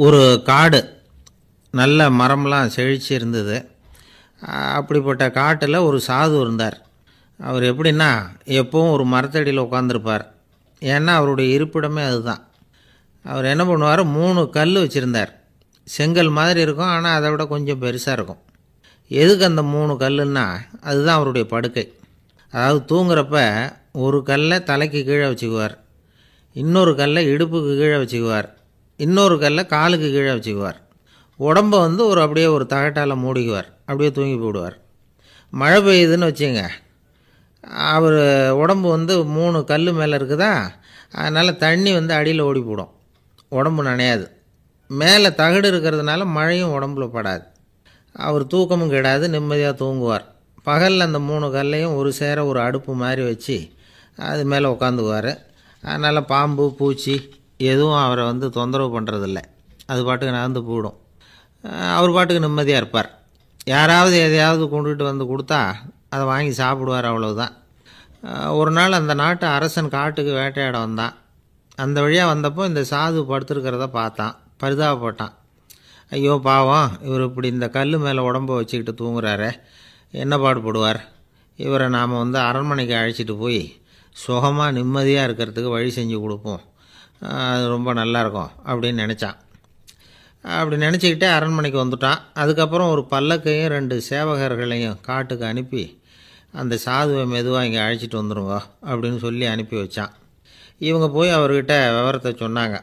ஒரு காடு, நல்ல மரம்லாம் செழிச்சு இருந்தது. அப்படிப்பட்ட காட்டில் ஒரு சாது இருந்தார். அவர் எப்படின்னா, எப்பவும் ஒரு மரத்தடியில் உட்காந்துருப்பார். ஏன்னா அவருடைய இருப்பிடமே அதுதான். அவர் என்ன பண்ணுவார், 3 கல் வச்சுருந்தார். செங்கல் மாதிரி இருக்கும், ஆனால் அதை விட கொஞ்சம் பெருசாக இருக்கும். எதுக்கு அந்த 3 கல்லுன்னா, அதுதான் அவருடைய படுக்கை. அதாவது தூங்குறப்ப ஒரு கல்லை தலைக்கு கீழே வச்சுக்குவார், இன்னொரு கல்லை இடுப்புக்கு கீழே வச்சுக்குவார், இன்னொரு கல்லை காலுக்கு கீழே வச்சுக்குவார். உடம்பை அப்படியே ஒரு தகட்டால் மூடிக்குவார். அப்படியே தூங்கி போடுவார். மழை பெய்யுதுன்னு வச்சுங்க, அவர் உடம்பு 3 கல் மேலே இருக்குதா, அதனால் தண்ணி அடியில் ஓடி போடும், உடம்பு நனையாது. மேலே தகடு இருக்கிறதுனால மழையும் உடம்புல படாது. அவர் தூக்கமும் கெடாது, நிம்மதியாக தூங்குவார். பகலில் அந்த 3 கல்லையும் ஒரு சேர ஒரு அடுப்பு மாதிரி வச்சு அது மேலே உட்காந்துக்குவார். அதனால் பாம்பு பூச்சி எதுவும் அவரை தொந்தரவு பண்ணுறதில்ல. அது பாட்டுக்கு நகர்ந்து போயிடும். அவர் பாட்டுக்கு நிம்மதியாக இருப்பார். யாராவது எதையாவது கொண்டுகிட்டு கொடுத்தா அதை வாங்கி சாப்பிடுவார், அவ்வளவுதான். ஒரு நாள் அந்த நாட்டு அரசன் காட்டுக்கு வேட்டையாட வந்தான். அந்த வழியாக வந்தப்போ இந்த சாது படுத்துருக்கிறத பார்த்தான், பரிதாபப்பட்டான். ஐயோ பாவம், இவர் இப்படி இந்த கல் மேலே உடம்பை வச்சுக்கிட்டு தூங்குறாரே, என்ன பாடுபடுவார். இவரை நாம் அரண்மனைக்கு அழைச்சிட்டு போய் சுகமாக நிம்மதியாக இருக்கிறதுக்கு வழி செஞ்சு கொடுப்போம், அது ரொம்ப நல்லாயிருக்கும் அப்படின்னு நினச்சான். அப்படி நினச்சிக்கிட்டே அரண்மனைக்கு வந்துட்டான். அதுக்கப்புறம் ஒரு பல்லக்கையும் 2 சேவகர்களையும் காட்டுக்கு அனுப்பி அந்த சாதுவை மெதுவாக இங்கே அழைச்சிட்டு வந்துடுங்க அப்படின்னு சொல்லி அனுப்பி வச்சான். இவங்க போய் அவர்கிட்ட விவரத்தை சொன்னாங்க.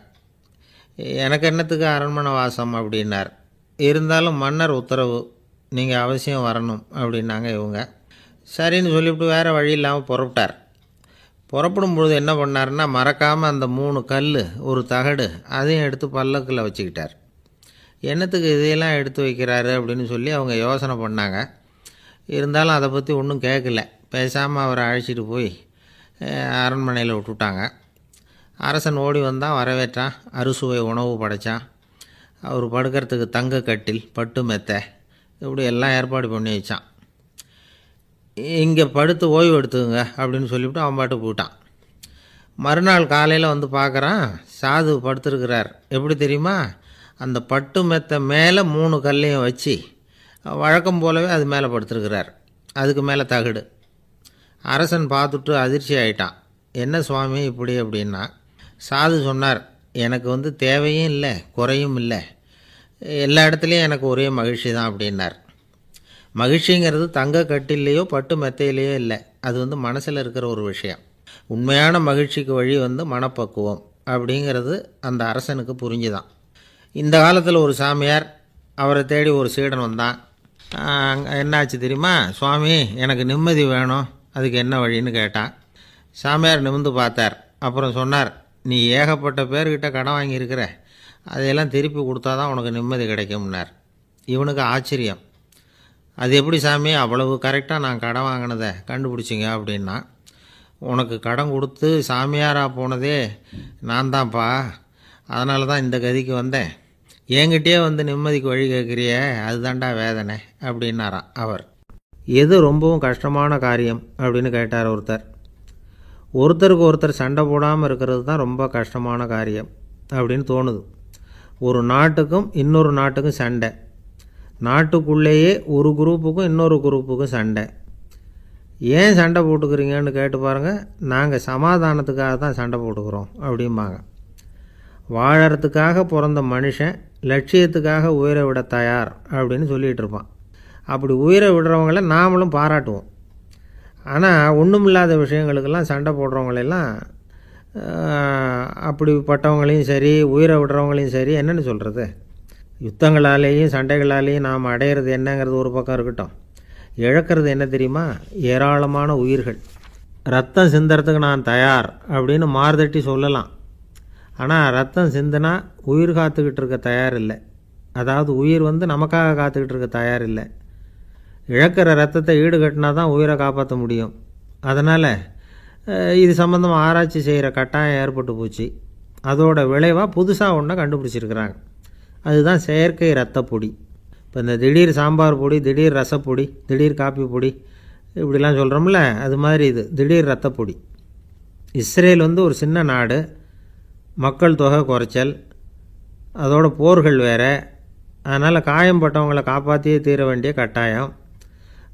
எனக்கு என்னத்துக்கு அரண்மனை வாசம் அப்படின்னார். இருந்தாலும் மன்னர் உத்தரவு, நீங்கள் அவசியம் வரணும் அப்படின்னாங்க இவங்க. சரின்னு சொல்லிவிட்டு வேறு வழி இல்லாமல் புறப்பட்டார். புறப்படும் பொழுது என்ன பண்ணார்னா, மறக்காமல் அந்த 3 கல் ஒரு தகடு அதையும் எடுத்து பல்லக்கில் வச்சுக்கிட்டார். என்னத்துக்கு இதையெல்லாம் எடுத்து வைக்கிறாரு அப்படின்னு சொல்லி அவங்க யோசனை பண்ணாங்க. இருந்தாலும் அதை பற்றி ஒன்றும் கேட்கல. பேசாமல் அவரை அழைச்சிட்டு போய் அரண்மனையில் விட்டுட்டாங்க. அரசன் ஓடி வந்தான், வரவேற்றான், அறுசுவை உணவு படைத்தான். அவர் படுக்கிறதுக்கு தங்க கட்டில், பட்டு மெத்தை, இப்படி எல்லாம் ஏற்பாடு பண்ணி வச்சான். இங்கே படுத்து ஓய்வு எடுத்துங்க அப்படின்னு சொல்லிவிட்டு அவன் பாட்டு போயிட்டான். மறுநாள் காலையில் பார்க்குறான், சாது படுத்துருக்கிறார். எப்படி தெரியுமா, அந்த பட்டு மெத்தை மேலே 3 கல்லையும் வச்சு வழக்கம் போலவே அது மேலே படுத்துருக்கிறார். அதுக்கு மேலே தகடு. அரசன் பார்த்துட்டு அதிர்ச்சி ஆகிட்டான். என்ன சுவாமி இப்படி அப்படின்னா, சாது சொன்னார், எனக்கு தேவையும் இல்லை குறையும் இல்லை, எல்லா இடத்துலையும் எனக்கு ஒரே மகிழ்ச்சி தான் அப்படின்னார். மகிழ்ச்சிங்கிறது தங்க கட்டிலேயோ பட்டு மெத்தையிலேயோ இல்லை, அது மனசில் இருக்கிற ஒரு விஷயம். உண்மையான மகிழ்ச்சிக்கு வழி மனப்பக்குவம் அப்படிங்கிறது அந்த அரசனுக்கு புரிஞ்சுதான். இந்த காலத்தில் ஒரு சாமியார், அவரை தேடி ஒரு சீடன் வந்தான். என்னாச்சு தெரியுமா, சுவாமி எனக்கு நிம்மதி வேணும், அதுக்கு என்ன வழின்னு கேட்டான். சாமியார் நிமிர்ந்து பார்த்தார். அப்புறம் சொன்னார், நீ ஏகப்பட்ட பேர்கிட்ட கடன் வாங்கியிருக்கிற, அதையெல்லாம் திருப்பி கொடுத்தா தான் உனக்கு நிம்மதி கிடைக்கும்னார். இவனுக்கு ஆச்சரியம். அது எப்படி சாமி, அவ்வளவு கரெக்டாக நான் கடன் வாங்கினதை கண்டுபிடிச்சிங்க அப்படின்னா. உனக்கு கடன் கொடுத்து சாமியாராக போனதே நான் தான்ப்பா, அதனால தான் இந்த கதிக்கு வந்தேன். என்கிட்டயே நிம்மதிக்கு வழி கேட்குறிய, அதுதான்டா வேதனை அப்படின்னாராம் அவர். எது ரொம்பவும் கஷ்டமான காரியம் அப்படின்னு கேட்டார் ஒருத்தர். ஒருத்தருக்கு ஒருத்தர் சண்டை போடாமல் இருக்கிறது தான் ரொம்ப கஷ்டமான காரியம் அப்படின்னு தோணுது. ஒரு நாட்டுக்கும் இன்னொரு நாட்டுக்கும் சண்டை, நாட்டுக்குள்ளேயே ஒரு குரூப்புக்கும் இன்னொரு குரூப்புக்கும் சண்டை. ஏன் சண்டை போட்டுக்கிறீங்கன்னு கேட்டு பாருங்கள். நாங்கள் சமாதானத்துக்காக தான் சண்டை போட்டுக்கிறோம் அப்படிம்பாங்க. வாழறதுக்காக பிறந்த மனுஷன் லட்சியத்துக்காக உயிரை விட தயார் அப்படின்னு சொல்லிகிட்டு இருப்பான். அப்படி உயிரை விடுறவங்கள நாமளும் பாராட்டுவோம். ஆனால் ஒன்றுமில்லாத விஷயங்களுக்கெல்லாம் சண்டை போடுறவங்களெல்லாம், அப்படிப்பட்டவங்களையும் சரி உயிரை விடுறவங்களையும் சரி என்னென்னு சொல்கிறது, யுத்தங்களாலேயும் சண்டைகளாலேயும் நாம் அடையிறது என்னங்கிறது ஒரு பக்கம் இருக்கட்டும், இழக்கிறது என்ன தெரியுமா, ஏராளமான உயிர்கள். ரத்தம் சிந்துறதுக்கு நான் தயார் அப்படின்னு மார்தட்டி சொல்லலாம். ஆனால் ரத்தம் சிந்தினா உயிர் காத்துக்கிட்டு இருக்க தயார் இல்லை. அதாவது உயிர் நமக்காக காத்துக்கிட்டு இருக்க தயார் இல்லை. இழக்கிற ரத்தத்தை ஈடுகட்டினா தான் உயிரை காப்பாற்ற முடியும். அதனால் இது சம்மந்தமாக ஆராய்ச்சி செய்கிற கட்டாயம் ஏற்பட்டு போச்சு. அதோட விளைவாக புதுசாக ஒன்றை கண்டுபிடிச்சிருக்கிறாங்க. அதுதான் செயற்கை ரத்தப்பொடி. இப்போ இந்த திடீர் சாம்பார் பொடி, திடீர் ரசப்பொடி, திடீர் காப்பி பொடி இப்படிலாம் சொல்கிறோம்ல, அது மாதிரி இது திடீர் ரத்தப்பொடி. இஸ்ரேல் ஒரு சின்ன நாடு, மக்கள் தொகை குறைச்சல், அதோட போர்கள் வேறு. அதனால் காயம்பட்டவங்களை காப்பாற்றியே தீர வேண்டிய கட்டாயம்.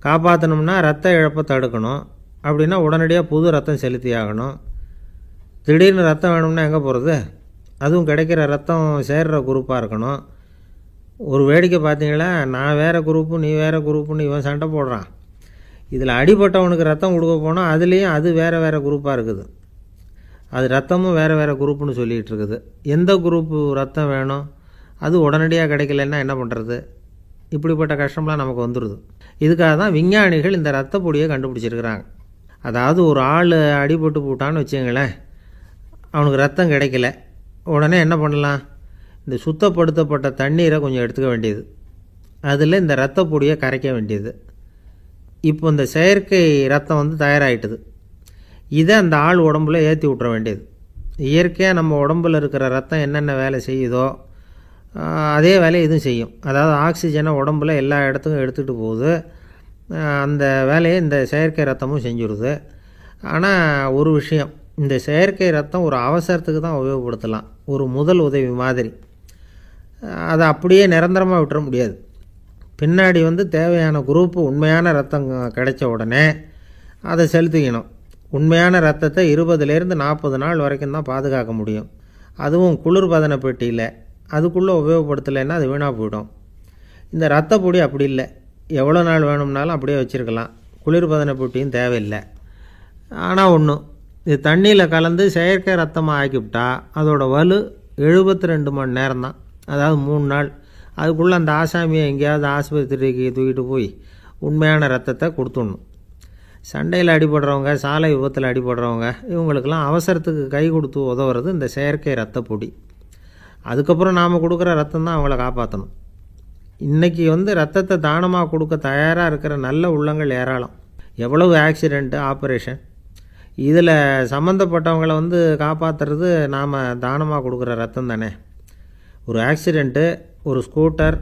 காப்பாற்றணும்னா ரத்த இழப்பை தடுக்கணும். அப்படின்னா உடனடியாக புது ரத்தம் செலுத்தி ஆகணும். திடீர்னு ரத்தம் வேணும்னா எங்கே போகிறது? அதுவும் கிடைக்கிற ரத்தம் சேர்கிற குரூப்பாக இருக்கணும். ஒரு வேடிக்கை பார்த்தீங்களா, நான் வேறு குரூப்பு நீ வேறு குரூப்புன்னு இவன் சண்டை போடுறான். இதில் அடிபட்டவனுக்கு ரத்தம் கொடுக்க போனால் அதுலேயும் அது வேறு வேறு குரூப்பாக இருக்குது. அது ரத்தமும் வேறு வேறு குரூப்புன்னு சொல்லிகிட்டு இருக்குது. எந்த குரூப்பு ரத்தம் வேணும்? அது உடனடியாக கிடைக்கலன்னா என்ன பண்ணுறது? இப்படிப்பட்ட கஷ்டம்லாம் நமக்கு வந்துடுது. இதுக்காக தான் விஞ்ஞானிகள் இந்த ரத்த பொடியை கண்டுபிடிச்சிருக்கிறாங்க. அதாவது ஒரு ஆள் அடிபட்டு போட்டான்னு வச்சுங்களேன், அவனுக்கு ரத்தம் கிடைக்கல. உடனே என்ன பண்ணலாம்? இந்த சுத்தப்படுத்தப்பட்ட தண்ணீரை கொஞ்சம் எடுத்துக்க வேண்டியது. அதில் இந்த ரத்த பொடியை கரைக்க வேண்டியது. இப்போ இந்த செயற்கை ரத்தம் வந்து தயாராகிட்டுது. இதை அந்த ஆள் உடம்புல ஏற்றி விட்ற வேண்டியது. இயற்கையாக நம்ம உடம்பில் இருக்கிற ரத்தம் என்னென்ன வேலை செய்யுதோ அதே வேலையை இதுவும் செய்யும். அதாவது ஆக்சிஜனை உடம்பில் எல்லா இடத்துக்கும் எடுத்துகிட்டு போகுது. அந்த வேலையை இந்த செயற்கை ரத்தமும் செஞ்சுருது. ஆனால் ஒரு விஷயம், இந்த செயற்கை ரத்தம் ஒரு அவசரத்துக்கு தான் உபயோகப்படுத்தலாம், ஒரு முதல் உதவி மாதிரி. அதை அப்படியே நிரந்தரமாக விட்டுற முடியாது. பின்னாடி வந்து தேவையான குரூப்பு உண்மையான ரத்தம் கிடைச்ச உடனே அதை செலுத்திக்கணும். உண்மையான ரத்தத்தை 20லேருந்து 40 நாள் வரைக்கும் தான் பாதுகாக்க முடியும். அதுவும் குளிர்பதன பெட்டியில். அதுக்குள்ளே உபயோகப்படுத்தலைன்னா அது வீணாக போயிடும். இந்த ரத்த பொடி அப்படி இல்லை, எவ்வளோ நாள் வேணும்னாலும் அப்படியே வச்சுருக்கலாம். குளிர்பதன பெட்டியும் தேவையில்லை. ஆனால் ஒன்று, இது தண்ணியில் கலந்து செயற்கை ரத்தமாக ஆக்கிவிட்டா அதோட வலு 72 மணி நேரம் தான். அதாவது 3 நாள். அதுக்குள்ளே அந்த ஆசாமியை எங்கேயாவது ஆஸ்பத்திரிக்கு தூக்கிட்டு போய் உண்மையான ரத்தத்தை கொடுத்துடணும். சண்டையில் அடிபடுறவங்க, சாலை விபத்தில் அடிபடுறவங்க, இவங்களுக்கெல்லாம் அவசரத்துக்கு கை கொடுத்து உதவுறது இந்த செயற்கை ரத்த பொடி. அதுக்கப்புறம் நாம் கொடுக்குற ரத்தம் தான் அவங்கள காப்பாற்றணும். இன்றைக்கி வந்து ரத்தத்தை தானமாக கொடுக்க தயாராக இருக்கிற நல்ல உள்ளங்கள் ஏராளம். எவ்வளவு ஆக்சிடெண்ட்டு, ஆப்ரேஷன், இதில் சம்மந்தப்பட்டவங்களை வந்து காப்பாற்றுறது நாம் தானமாக கொடுக்குற ரத்தம் தானே. ஒரு ஆக்சிடெண்ட்டு, ஒரு ஸ்கூட்டர்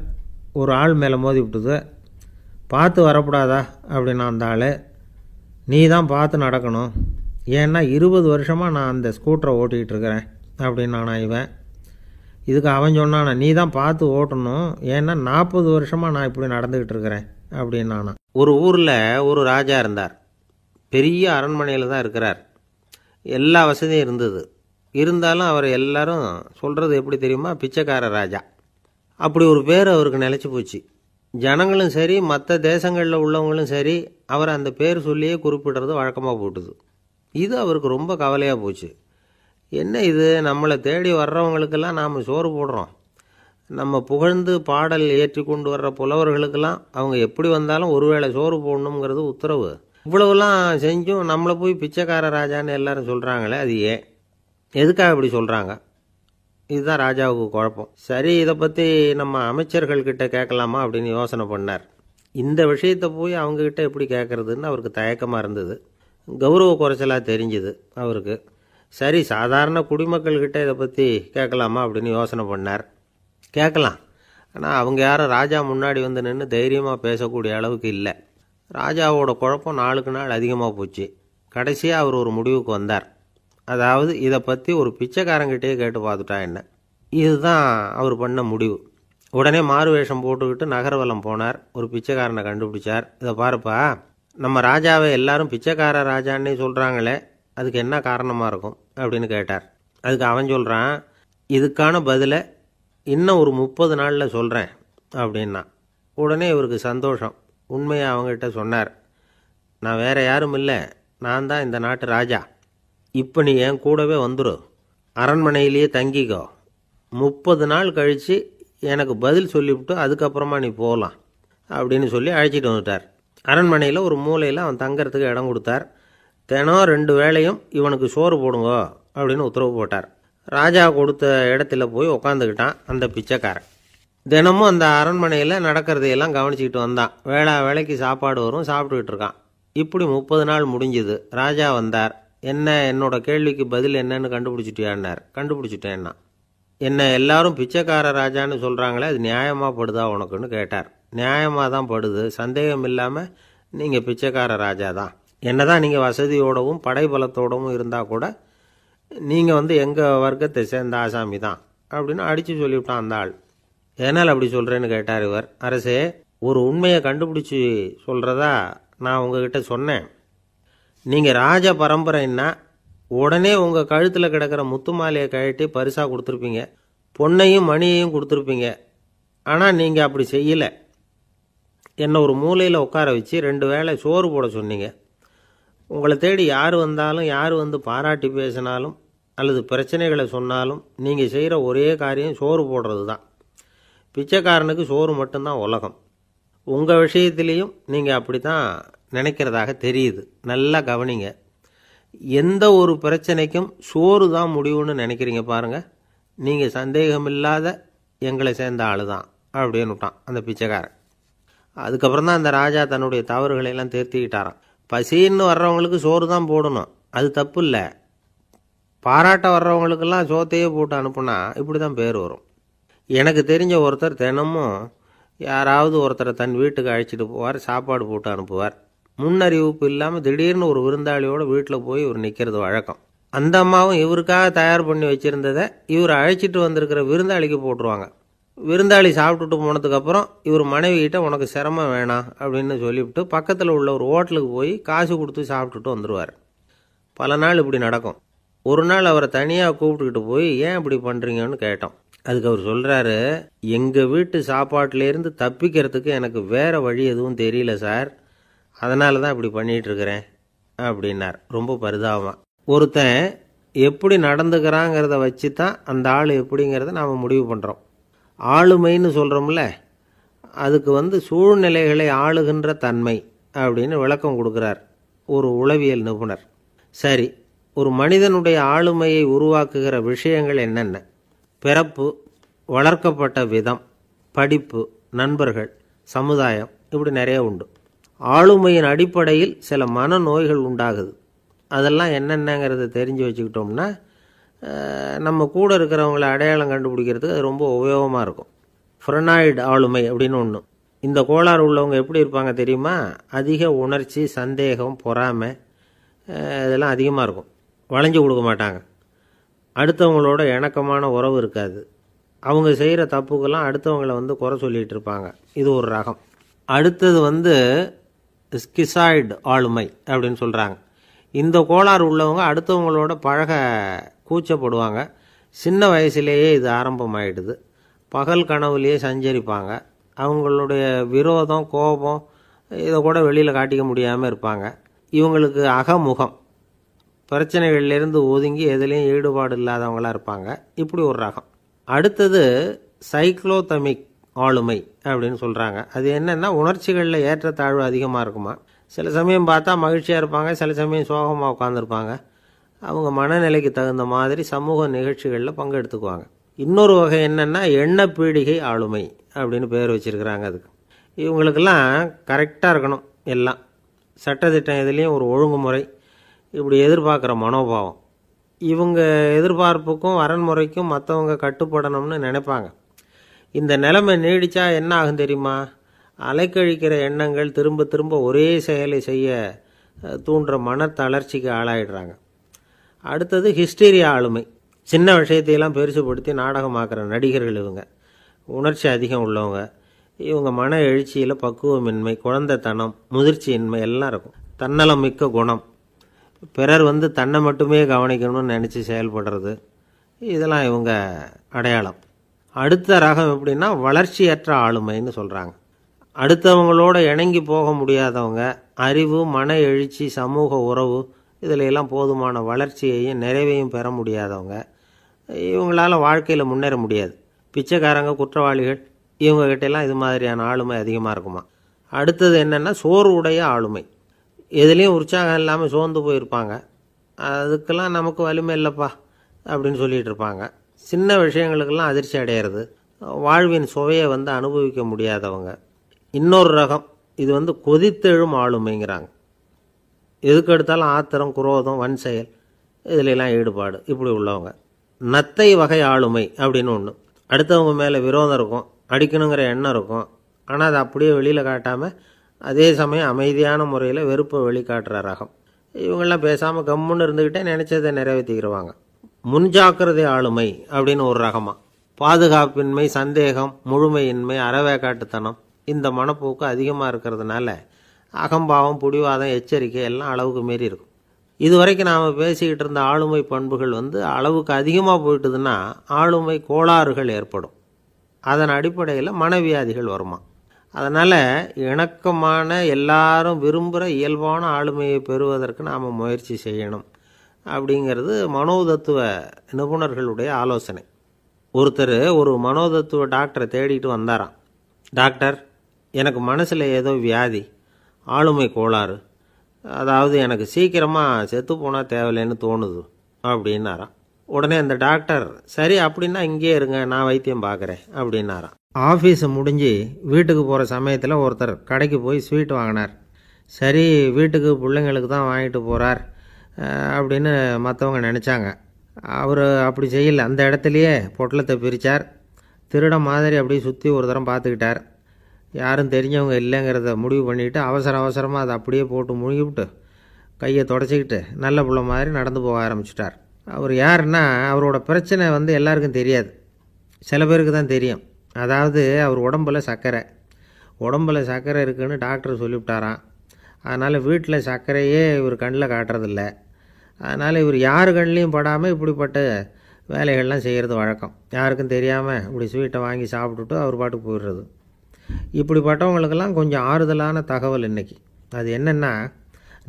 ஒரு ஆள் மேலே மோதி விட்டுது. பார்த்து வரக்கூடாதா அப்படின்னா அந்த ஆள், நீ தான் பார்த்து நடக்கணும், ஏன்னா 20 வருஷமாக நான் அந்த ஸ்கூட்டரை ஓட்டிகிட்டு இருக்கிறேன் அப்படின்னு நானா இவன். இதுக்கு அவன் சொன்னானா, நீ தான் பார்த்து ஓட்டணும், ஏன்னா 40 வருஷமாக நான் இப்படி நடந்துக்கிட்டு இருக்கிறேன் அப்படின்னு நானா. ஒரு ஊரில் ஒரு ராஜா இருந்தார். பெரிய அரண்மனையில் தான் இருக்கிறார். எல்லா வசதியும் இருந்தது. இருந்தாலும் அவர் எல்லாரும் சொல்கிறது எப்படி தெரியுமா? பிச்சைக்கார ராஜா. அப்படி ஒரு பேர் அவருக்கு நிலச்சி போச்சு. ஜனங்களும் சரி, மற்ற தேசங்களில் உள்ளவங்களும் சரி, அவர் அந்த பேர் சொல்லியே குறிப்பிடுறது வழக்கமாக போட்டுது. இது அவருக்கு ரொம்ப கவலையாக போச்சு. என்ன இது, நம்மளை தேடி வர்றவங்களுக்கெல்லாம் நாம் சோறு போடுறோம், நம்ம புகழ்ந்து பாடல் ஏற்றி கொண்டு வர்ற புலவர்களுக்கெல்லாம் அவங்க எப்படி வந்தாலும் ஒருவேளை சோறு போடணுங்கிறது உத்தரவு. இவ்வளவுலாம் செஞ்சும் நம்மளை போய் பிச்சைக்கார ராஜான்னு எல்லாரும் சொல்கிறாங்களே, அது ஏன், எதுக்காக இப்படி சொல்கிறாங்க? இதுதான் ராஜாவுக்கு குழப்பம். சரி, இதை பற்றி நம்ம அமைச்சர்கள்கிட்ட கேட்கலாமா அப்படின்னு யோசனை பண்ணார். இந்த விஷயத்தை போய் அவங்கக்கிட்ட எப்படி கேட்குறதுன்னு அவருக்கு தயக்கமாக இருந்தது. கௌரவ குறைச்சலாக தெரிஞ்சுது அவருக்கு. சரி, சாதாரண குடிமக்கள்கிட்ட இதை பற்றி கேட்கலாமா அப்படின்னு யோசனை பண்ணார். கேட்கலாம், ஆனால் அவங்க யாரும் ராஜா முன்னாடி வந்து நின்று தைரியமாக பேசக்கூடிய அளவுக்கு இல்லை. ராஜாவோட குழப்பம் நாளுக்கு நாள் அதிகமாக போச்சு. கடைசியாக அவர் ஒரு முடிவுக்கு வந்தார். அதாவது இதை பற்றி ஒரு பிச்சைக்காரங்கிட்டே கேட்டு பார்த்துட்டா என்ன. இதுதான் அவர் பண்ண முடிவு. உடனே மாறு வேஷம் போட்டுக்கிட்டு நகர்வலம் போனார். ஒரு பிச்சைக்காரனை கண்டுபிடிச்சார். இதை பாருப்பா, நம்ம ராஜாவை எல்லாரும் பிச்சைக்கார ராஜான்னே சொல்கிறாங்களே, அதுக்கு என்ன காரணமாக இருக்கும் அப்படின்னு கேட்டார். அதுக்கு அவன் சொல்கிறான், இதுக்கான பதிலை இன்னும் ஒரு 30 நாளில் சொல்கிறேன் அப்படின்னா. உடனே இவருக்கு சந்தோஷம். உண்மையை அவங்ககிட்ட சொன்னார். நான் வேறு யாரும் இல்லை, நான் தான் இந்த நாட்டு ராஜா. இப்போ நீ என் கூடவே வந்துடு, அரண்மனையிலேயே தங்கிக்கோ. 30 நாள் கழித்து எனக்கு பதில் சொல்லிவிட்டு அதுக்கப்புறமா நீ போகலாம் அப்படின்னு சொல்லி அழைச்சிட்டு வந்துட்டார். அரண்மனையில் ஒரு மூலையில் அவன் தங்கறதுக்கு இடம் கொடுத்தார். தினம் 2 வேளையும் இவனுக்கு சோறு போடுங்க அப்படின்னு உத்தரவு போட்டார். ராஜா கொடுத்த இடத்துல போய் உக்காந்துக்கிட்டான் அந்த பிச்சைக்காரன். தினமும் அந்த அரண்மனையில் நடக்கிறதையெல்லாம் கவனிச்சிக்கிட்டு வந்தான். வேளைக்கு சாப்பாடு வரும், சாப்பிட்டுக்கிட்டு இருக்கான். இப்படி 30 நாள் முடிஞ்சுது. ராஜா வந்தார். என்ன, என்னோட கேள்விக்கு பதில் என்னன்னு கண்டுபிடிச்சிட்டியான்னார். கண்டுபிடிச்சிட்டேன்னா. என்ன எல்லாரும் பிச்சைக்கார ராஜான்னு சொல்கிறாங்களே, அது நியாயமாக படுதா உனக்குன்னு கேட்டார். நியாயமாக தான் படுது, சந்தேகம் இல்லாமல் நீங்கள் பிச்சைக்கார ராஜா தான். என்ன தான் நீங்கள் வசதியோடவும் படைபலத்தோடவும் இருந்தால் கூட நீங்கள் எங்கள் வர்க்கத்தை சேர்ந்த ஆசாமி தான் அப்படின்னு அடித்து சொல்லிவிட்டான் அந்த ஆள். ஏனால் அப்படி சொல்கிறேன்னு கேட்டார் இவர். அரசே, ஒரு உண்மையை கண்டுபிடிச்சி சொல்கிறதா நான் உங்ககிட்ட சொன்னேன். நீங்கள் ராஜ பரம்பரைன்னா உடனே உங்கள் கழுத்தில் கிடக்கிற முத்து மாலையை கழட்டி பரிசாக கொடுத்துருப்பீங்க, பொன்னையும் மணியையும் கொடுத்துருப்பீங்க. ஆனால் நீங்கள் அப்படி செய்யலை. என்னை ஒரு மூலையில் உட்கார வச்சு 2 வேளை சோறு போட சொன்னீங்க. உங்களை தேடி யார் வந்தாலும், யார் வந்து பாராட்டி பேசினாலும் அல்லது பிரச்சனைகளை சொன்னாலும் நீங்கள் செய்கிற ஒரே காரியம் சோறு போடுறது தான். பிச்சைக்காரனுக்கு சோறு மட்டும்தான் உலகம். உங்கள் விஷயத்திலையும் நீங்கள் அப்படி தான் நினைக்கிறதாக தெரியுது. நல்லா கவனிங்க. எந்த ஒரு பிரச்சனைக்கும் சோறு தான் முடிவுன்னு நினைக்கிறீங்க பாருங்கள். நீங்கள் சந்தேகமில்லாத எங்களை சேர்ந்த ஆள் தான் அப்படின்னு விட்டான் அந்த பிச்சைக்காரன். அதுக்கப்புறம் தான் அந்த ராஜா தன்னுடைய தவறுகளையெல்லாம் திருத்திக்கிட்டாராம். பசின்னு வர்றவங்களுக்கு சோறு தான் போடணும், அது தப்பு இல்லை. பாராட்ட வர்றவங்களுக்கெல்லாம் சோத்தையே போட்டு அனுப்புனா இப்படி தான் பேர் வரும். எனக்கு தெரிஞ்ச ஒருத்தர் தினமும் யாராவது ஒருத்தரை தன் வீட்டுக்கு அழைச்சிட்டு போவார், சாப்பாடு போட்டு அனுப்புவார். முன்னறிவிப்பு இல்லாமல் திடீர்னு ஒரு விருந்தாளியோட வீட்டில் போய் இவர் நிற்கிறது வழக்கம். அந்த அம்மாவும் இவருக்காக தயார் பண்ணி வச்சுருந்ததை இவர் அழைச்சிட்டு வந்திருக்கிற விருந்தாளிக்கு போட்டுருவாங்க. விருந்தாளி சாப்பிட்டுட்டு போனதுக்கப்புறம் இவர் மனைவிகிட்ட உனக்கு சிரமம் வேணாம் அப்படின்னு சொல்லிவிட்டு பக்கத்தில் உள்ள ஒரு ஹோட்டலுக்கு போய் காசு கொடுத்து சாப்பிட்டுட்டு வந்துடுவார். பல நாள் இப்படி நடக்கும். ஒரு நாள் அவரை தனியாக கூப்பிட்டுக்கிட்டு போய் ஏன் இப்படி பண்ணுறீங்கன்னு கேட்டோம். அதுக்கு அவர் சொல்கிறாரு, எங்கள் வீட்டு சாப்பாட்டிலேருந்து தப்பிக்கிறதுக்கு எனக்கு வேறு வழி எதுவும் தெரியல சார், அதனால தான் இப்படி பண்ணிகிட்ருக்கிறேன் அப்படின்னார் ரொம்ப பரிதாபமாக. ஒருத்தன் எப்படி நடந்துக்கிறாங்கிறத வச்சு தான் அந்த ஆள் எப்படிங்கிறத நாம் முடிவு பண்ணுறோம். ஆளுமைன்னு சொல்கிறோம்ல, அதுக்கு சூழ்நிலைகளை ஆளுகின்ற தன்மை அப்படின்னு விளக்கம் கொடுக்குறார் ஒரு உளவியல் நிபுணர். சரி, ஒரு மனிதனுடைய ஆளுமையை உருவாக்குகிற விஷயங்கள் என்னென்ன? பிறப்பு, வளர்க்கப்பட்ட விதம், படிப்பு, நண்பர்கள், சமுதாயம், இப்படி நிறைய உண்டு. ஆளுமையின் அடிப்படையில் சில மனநோய்கள் உண்டாகுது. அதெல்லாம் என்னென்னங்கிறத தெரிஞ்சு வச்சுக்கிட்டோம்னா நம்ம கூட இருக்கிறவங்கள அடையாளம் கண்டுபிடிக்கிறதுக்கு அது ரொம்ப உபயோகமாக இருக்கும். ஃப்ரெனாய்டு ஆளுமை அப்படின்னு ஒன்று. இந்த கோளாறு உள்ளவங்க எப்படி இருப்பாங்க தெரியுமா? அதிக உணர்ச்சி, சந்தேகம், பொறாமை இதெல்லாம் அதிகமாக இருக்கும். வளைஞ்சு கொடுக்க மாட்டாங்க. அடுத்தவங்களோட இணக்கமான உறவு இருக்காது. அவங்க செய்கிற தப்புக்கெல்லாம் அடுத்தவங்களை குறை சொல்லிகிட்டு இருப்பாங்க. இது ஒரு ரகம். அடுத்தது ஸ்கிசாய்டு ஆளுமை அப்படின்னு சொல்கிறாங்க. இந்த கோளாறு உள்ளவங்க அடுத்தவங்களோட பழக கூச்சப்படுவாங்க. சின்ன வயசுலேயே இது ஆரம்பமாயிடுது. பகல் கனவுலேயே சஞ்சரிப்பாங்க. அவங்களுடைய விரோதம், கோபம் இதை கூட வெளியில் காட்டிக்க முடியாமல் இருப்பாங்க. இவங்களுக்கு அகமுகம், பிரச்சனைகள்லேருந்து ஒதுங்கி எதுலேயும் ஈடுபாடு இல்லாதவங்களாக இருப்பாங்க. இப்படி ஒரு ரகம். அடுத்தது சைக்ளோதமிக் ஆளுமை அப்படின்னு சொல்கிறாங்க. அது என்னென்னா, உணர்ச்சிகளில் ஏற்றத்தாழ்வு அதிகமாக இருக்குமா. சில சமயம் பார்த்தா மகிழ்ச்சியாக இருப்பாங்க, சில சமயம் சோகமாக உட்காந்துருப்பாங்க. அவங்க மனநிலைக்கு தகுந்த மாதிரி சமூக நிகழ்ச்சிகளில் பங்கெடுத்துக்குவாங்க. இன்னொரு வகை என்னென்னா எண்ணப்பீடிகை ஆளுமை அப்படின்னு பேர் வச்சுருக்கிறாங்க. அதுக்கு இவங்களுக்கெல்லாம் கரெக்டாக இருக்கணும், எல்லாம் சட்டத்திட்டம் எதுலேயும் ஒரு ஒழுங்குமுறை, இப்படி எதிர்பார்க்குற மனோபாவம். இவங்க எதிர்பார்ப்புக்கும் வரன்முறைக்கும் மற்றவங்க கட்டுப்படணும்னு நினைப்பாங்க. இந்த நிலைமை நீடித்தா என்ன ஆகும் தெரியுமா? அலைக்கழிக்கிற எண்ணங்கள் திரும்ப திரும்ப ஒரே செயலை செய்ய தூண்டுற மனத்தளர்ச்சிக்கு ஆளாயிடுறாங்க. அடுத்தது ஹிஸ்டீரியா ஆளுமை. சின்ன விஷயத்தையெல்லாம் பெருசுப்படுத்தி நாடகமாக்குற நடிகர்கள் இவங்க. உணர்ச்சி அதிகம் உள்ளவங்க. இவங்க மன எழுச்சியில் பக்குவமின்மை, குழந்தைத்தனம், முதிர்ச்சியின்மை எல்லாம் இருக்கும். தன்னலம் மிக்க குணம், பிறர் தன்னை மட்டுமே கவனிக்கணும்னு நினச்சி செயல்படுறது, இதெல்லாம் இவங்க அடையாளம். அடுத்த ரகம் எப்படின்னா வளர்ச்சியற்ற ஆளுமைன்னு சொல்கிறாங்க. அடுத்தவங்களோட இணங்கி போக முடியாதவங்க, அறிவு, மன எழுச்சி, சமூக உறவு இதில் எல்லாம் போதுமான வளர்ச்சியையும் நிறைவையும் பெற முடியாதவங்க. இவங்களால வாழ்க்கையில் முன்னேற முடியாது. பிச்சைக்காரங்க, குற்றவாளிகள், இவங்ககிட்டெல்லாம் இது மாதிரியான ஆளுமை அதிகமாக இருக்குமா. அடுத்தது என்னென்னா சோர்வுடைய ஆளுமை. எதுலேயும் உற்சாகம் இல்லாமல் சோர்ந்து போயிருப்பாங்க. அதுக்கெல்லாம் நமக்கு வலிமை இல்லைப்பா அப்படின்னு சொல்லிகிட்டு இருப்பாங்க. சின்ன விஷயங்களுக்கெல்லாம் அதிர்ச்சி அடையிறது, வாழ்வின் சுவையை அனுபவிக்க முடியாதவங்க. இன்னொரு ரகம் இது கொதித்தெழும் ஆளுமைங்கிறாங்க. எதுக்கு எடுத்தாலும் ஆத்திரம், குரோதம், வன் செயல் இதிலெல்லாம் ஈடுபாடு, இப்படி உள்ளவங்க. நத்தை வகை ஆளுமை அப்படின்னு ஒன்று. அடுத்தவங்க மேலே விரோதம் இருக்கும், அடிக்கணுங்கிற எண்ணம் இருக்கும். ஆனால் அதை அப்படியே வெளியில் காட்டாமல் அதே சமயம் அமைதியான முறையில் வெறுப்பை வெளிக்காட்டுற ரகம். இவங்கெல்லாம் பேசாமல் கம்முன்னு இருந்துக்கிட்டே நினச்சதை நிறைவேற்றிக்கிறவாங்க. முன்ஜாக்கிரதை ஆளுமை அப்படின்னு ஒரு ரகமாக. பாதுகாப்பின்மை, சந்தேகம், முழுமையின்மை, அறவேக்காட்டுத்தனம் இந்த மனப்போக்கு அதிகமாக இருக்கிறதுனால அகம்பாவம், பிடிவாதம், எச்சரிக்கை எல்லாம் அளவுக்கு மீறி இருக்கும். இதுவரைக்கும் நாம் பேசிக்கிட்டு இருந்த ஆளுமை பண்புகள் அளவுக்கு அதிகமாக போயிட்டுதுன்னா ஆளுமை கோளாறுகள் ஏற்படும். அதன் அடிப்படையில் மனவியாதிகள் வருமா. அதனால் இணக்கமான எல்லாரும் விரும்புகிற இயல்பான ஆளுமையை பெறுவதற்கு நாம் முயற்சி செய்யணும் அப்படிங்கிறது மனோதத்துவ நிபுணர்களுடைய ஆலோசனை. ஒருத்தர் ஒரு மனோதத்துவ டாக்டரை தேடிட்டு வந்தாராம். டாக்டர், எனக்கு மனசில் ஏதோ வியாதி, ஆளுமை கோளாறு, அதாவது எனக்கு சீக்கிரமாக செத்து போனால் தேவையில்லைன்னு தோணுது அப்படின்னாராம். உடனே அந்த டாக்டர், சரி அப்படின்னா இங்கே இருங்க, நான் வைத்தியம் பார்க்குறேன் அப்படின்னாராம். ஆஃபீஸு முடிஞ்சு வீட்டுக்கு போகிற சமயத்தில் ஒருத்தர் கடைக்கு போய் ஸ்வீட் வாங்கினார். சரி, வீட்டுக்கு பிள்ளைங்களுக்கு தான் வாங்கிட்டு போகிறார் அப்படின்னு மற்றவங்க நினச்சாங்க. அவர் அப்படி செய்யலை. அந்த இடத்துலையே பொட்டலத்தை பிரித்தார். திருட மாதிரி அப்படியே சுற்றி ஒரு தரம் பார்த்துக்கிட்டார். யாரும் தெரிஞ்சவங்க இல்லைங்கிறத முடிவு பண்ணிவிட்டு அவசரமாக அதை அப்படியே போட்டு முழுகிவிட்டு கையை தொடச்சிக்கிட்டு நல்ல பிள்ளை மாதிரி நடந்து போக ஆரம்பிச்சிட்டார். அவர் யாருன்னா, அவரோட பிரச்சனை எல்லாருக்கும் தெரியாது, சில பேருக்கு தான் தெரியும். அதாவது அவர் உடம்பில் சர்க்கரை இருக்குதுன்னு டாக்டர் சொல்லிவிட்டாராம். அதனால் வீட்டில் சர்க்கரையே இவர் கண்ணில் காட்டுறதில்ல. அதனால் இவர் யார் கண்ணிலையும் படாமல் இப்படிப்பட்ட வேலைகள்லாம் செய்கிறது வழக்கம். யாருக்கும் தெரியாமல் இப்படி ஸ்வீட்டை வாங்கி சாப்பிட்டுட்டு அவர் பாட்டுக்கு போயிடுறது. இப்படிப்பட்டவங்களுக்கெல்லாம் கொஞ்சம் ஆறுதலான தகவல் இன்றைக்கி. அது என்னென்னா,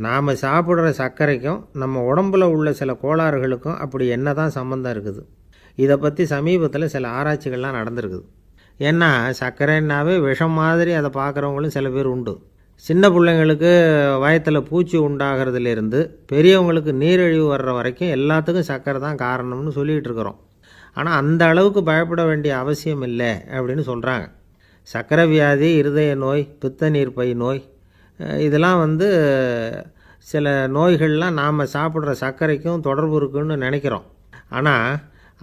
நாம் சாப்பிட்ற சர்க்கரைக்கும் நம்ம உடம்பில் உள்ள சில கோளாறுகளுக்கும் அப்படி என்ன தான் சம்மந்தம் இருக்குது. இதை பற்றி சமீபத்தில் சில ஆராய்ச்சிகள்லாம் நடந்திருக்குது. ஏன்னா சர்க்கரைன்னாவே விஷம் மாதிரி அதை பார்க்குறவங்களும் சில பேர் உண்டு. சின்ன பிள்ளைங்களுக்கு வயத்தில் பூச்சி உண்டாகிறதுலேருந்து பெரியவங்களுக்கு நீரிழிவு வர்ற வரைக்கும் எல்லாத்துக்கும் சர்க்கரை தான் காரணம்னு சொல்லிகிட்டு இருக்கிறோம். ஆனால் அந்த அளவுக்கு பயப்பட வேண்டிய அவசியம் இல்லை அப்படின்னு சொல்கிறாங்க. சர்க்கரை வியாதி, இருதய நோய், பித்த நீர்ப்பை நோய், இதெல்லாம் சில நோய்கள்லாம் நாம் சாப்பிட்ற சர்க்கரைக்கும் தொடர்பு இருக்குன்னு நினைக்கிறோம். ஆனால்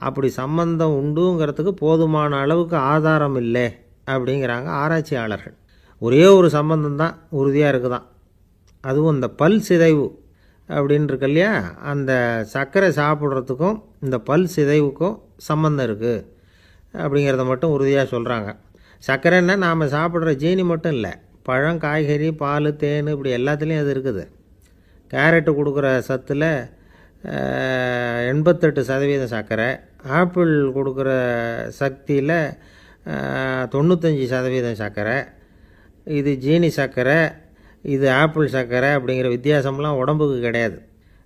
அப்படி சம்பந்தம் உண்டுங்கிறதுக்கு போதுமான அளவுக்கு ஆதாரம் இல்லை அப்படிங்கிறாங்க ஆராய்ச்சியாளர்கள். ஒரே ஒரு சம்பந்தம் தான் உறுதியாக இருக்குதான். அதுவும் இந்த பல் சிதைவு அப்படின்னு இருக்கு இல்லையா, அந்த சர்க்கரை சாப்பிட்றதுக்கும் இந்த பல் சிதைவுக்கும் சம்பந்தம் இருக்குது அப்படிங்கிறத மட்டும் உறுதியாக சொல்கிறாங்க. சர்க்கரைன்னா நாம் சாப்பிட்ற ஜீனி மட்டும் இல்லை, பழம், காய்கறி, பால், தேன் இப்படி எல்லாத்துலேயும் அது இருக்குது. கேரட்டு கொடுக்குற சத்தில் 88% சர்க்கரை, ஆப்பிள் கொடுக்குற சக்தியில் 95% சர்க்கரை. இது ஜீனி சர்க்கரை, இது ஆப்பிள் சர்க்கரை அப்படிங்கிற வித்தியாசம்லாம் உடம்புக்கு கிடையாது.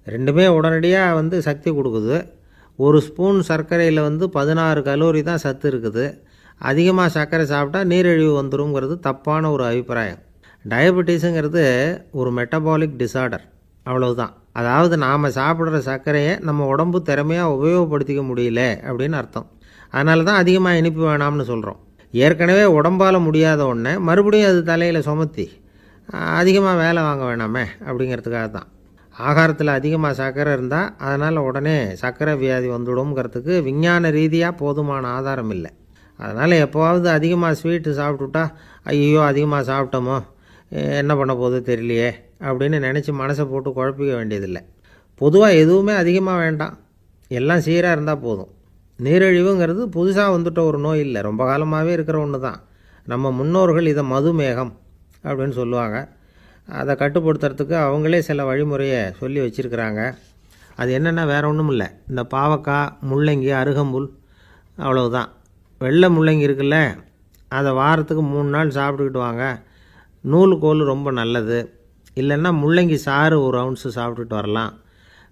ரெண்டுமே உடனடியாக சக்தி கொடுக்குது. ஒரு ஸ்பூன் சர்க்கரையில் 16 கலோரி தான் சத்து இருக்குது. அதிகமாக சர்க்கரை சாப்பிட்டா நீரிழிவு வந்துருங்கிறது தப்பான ஒரு அபிப்பிராயம். டயபெட்டிஸுங்கிறது ஒரு மெட்டபாலிக் டிசார்டர், அவ்வளவுதான். அதாவது நாம் சாப்பிட்ற சர்க்கரையை நம்ம உடம்பு திறமையாக உபயோகப்படுத்திக்க முடியல அப்படின்னு அர்த்தம். அதனால தான் அதிகமாக இனிப்பு வேணாம்னு சொல்கிறோம். ஏற்கனவே உடம்பால் முடியாத ஒன்றை மறுபடியும் அது தலையில் சுமத்தி அதிகமாக வேலை வாங்க வேணாமே அப்படிங்கிறதுக்காக தான். ஆகாரத்தில் அதிகமாக சர்க்கரை இருந்தால் அதனால் உடனே சர்க்கரை வியாதி வந்துடும்ங்கிறதுக்கு விஞ்ஞான ரீதியாக போதுமான ஆதாரம் இல்லை. அதனால் எப்போவாவது அதிகமாக ஸ்வீட்டு சாப்பிட்டுட்டா ஐயோ அதிகமாக சாப்பிட்டோமோ என்ன பண்ண போகுது தெரியலையே அப்படின்னு நினச்சி மனசை போட்டு குழப்பிக்க வேண்டியதில்லை. பொதுவாக எதுவுமே அதிகமாக வேண்டாம், எல்லாம் சீராக இருந்தால் போதும். நீரிழிவுங்கிறது புதுசாக வந்துட்ட ஒரு நோய் இல்லை, ரொம்ப காலமாகவே இருக்கிற ஒன்று தான். நம்ம முன்னோர்கள் இதை மதுமேகம் அப்படின்னு சொல்லுவாங்க. அதை கட்டுப்படுத்துறதுக்கு அவங்களே சில வழிமுறையை சொல்லி வச்சுருக்கிறாங்க. அது என்னென்னா வேறு ஒன்றும் இல்லை, இந்த பாவக்காய், முள்ளங்கி, அருகம்புல் அவ்வளவுதான். வெள்ளை முள்ளங்கி இருக்குல்ல, அதை வாரத்துக்கு 3 நாள் சாப்பிட்டுக்கிட்டு வாங்க. நூலுக்கோல் ரொம்ப நல்லது. இல்லைன்னா முள்ளங்கி சாறு 1 ounce சாப்பிட்டுட்டு வரலாம்.